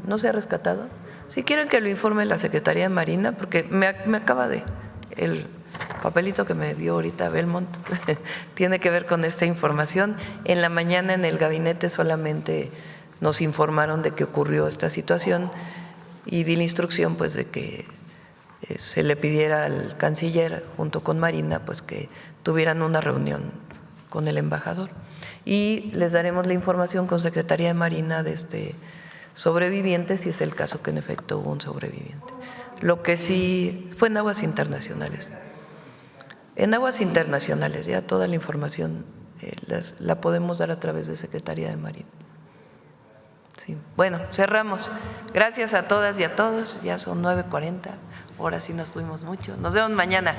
¿no se ha rescatado? Si quieren que lo informe la Secretaría de Marina, porque me acaba el papelito que me dio ahorita Belmont tiene que ver con esta información. En la mañana en el gabinete solamente nos informaron de que ocurrió esta situación y di la instrucción pues de que se le pidiera al canciller junto con Marina pues que tuvieran una reunión con el embajador y les daremos la información con Secretaría de Marina de este sobreviviente si es el caso que en efecto hubo un sobreviviente. Lo que sí fue en aguas internacionales. En aguas internacionales, ya toda la información la podemos dar a través de Secretaría de Marina. Sí. Bueno, cerramos. Gracias a todas y a todos. Ya son 9:40. Ahora sí nos fuimos mucho. Nos vemos mañana.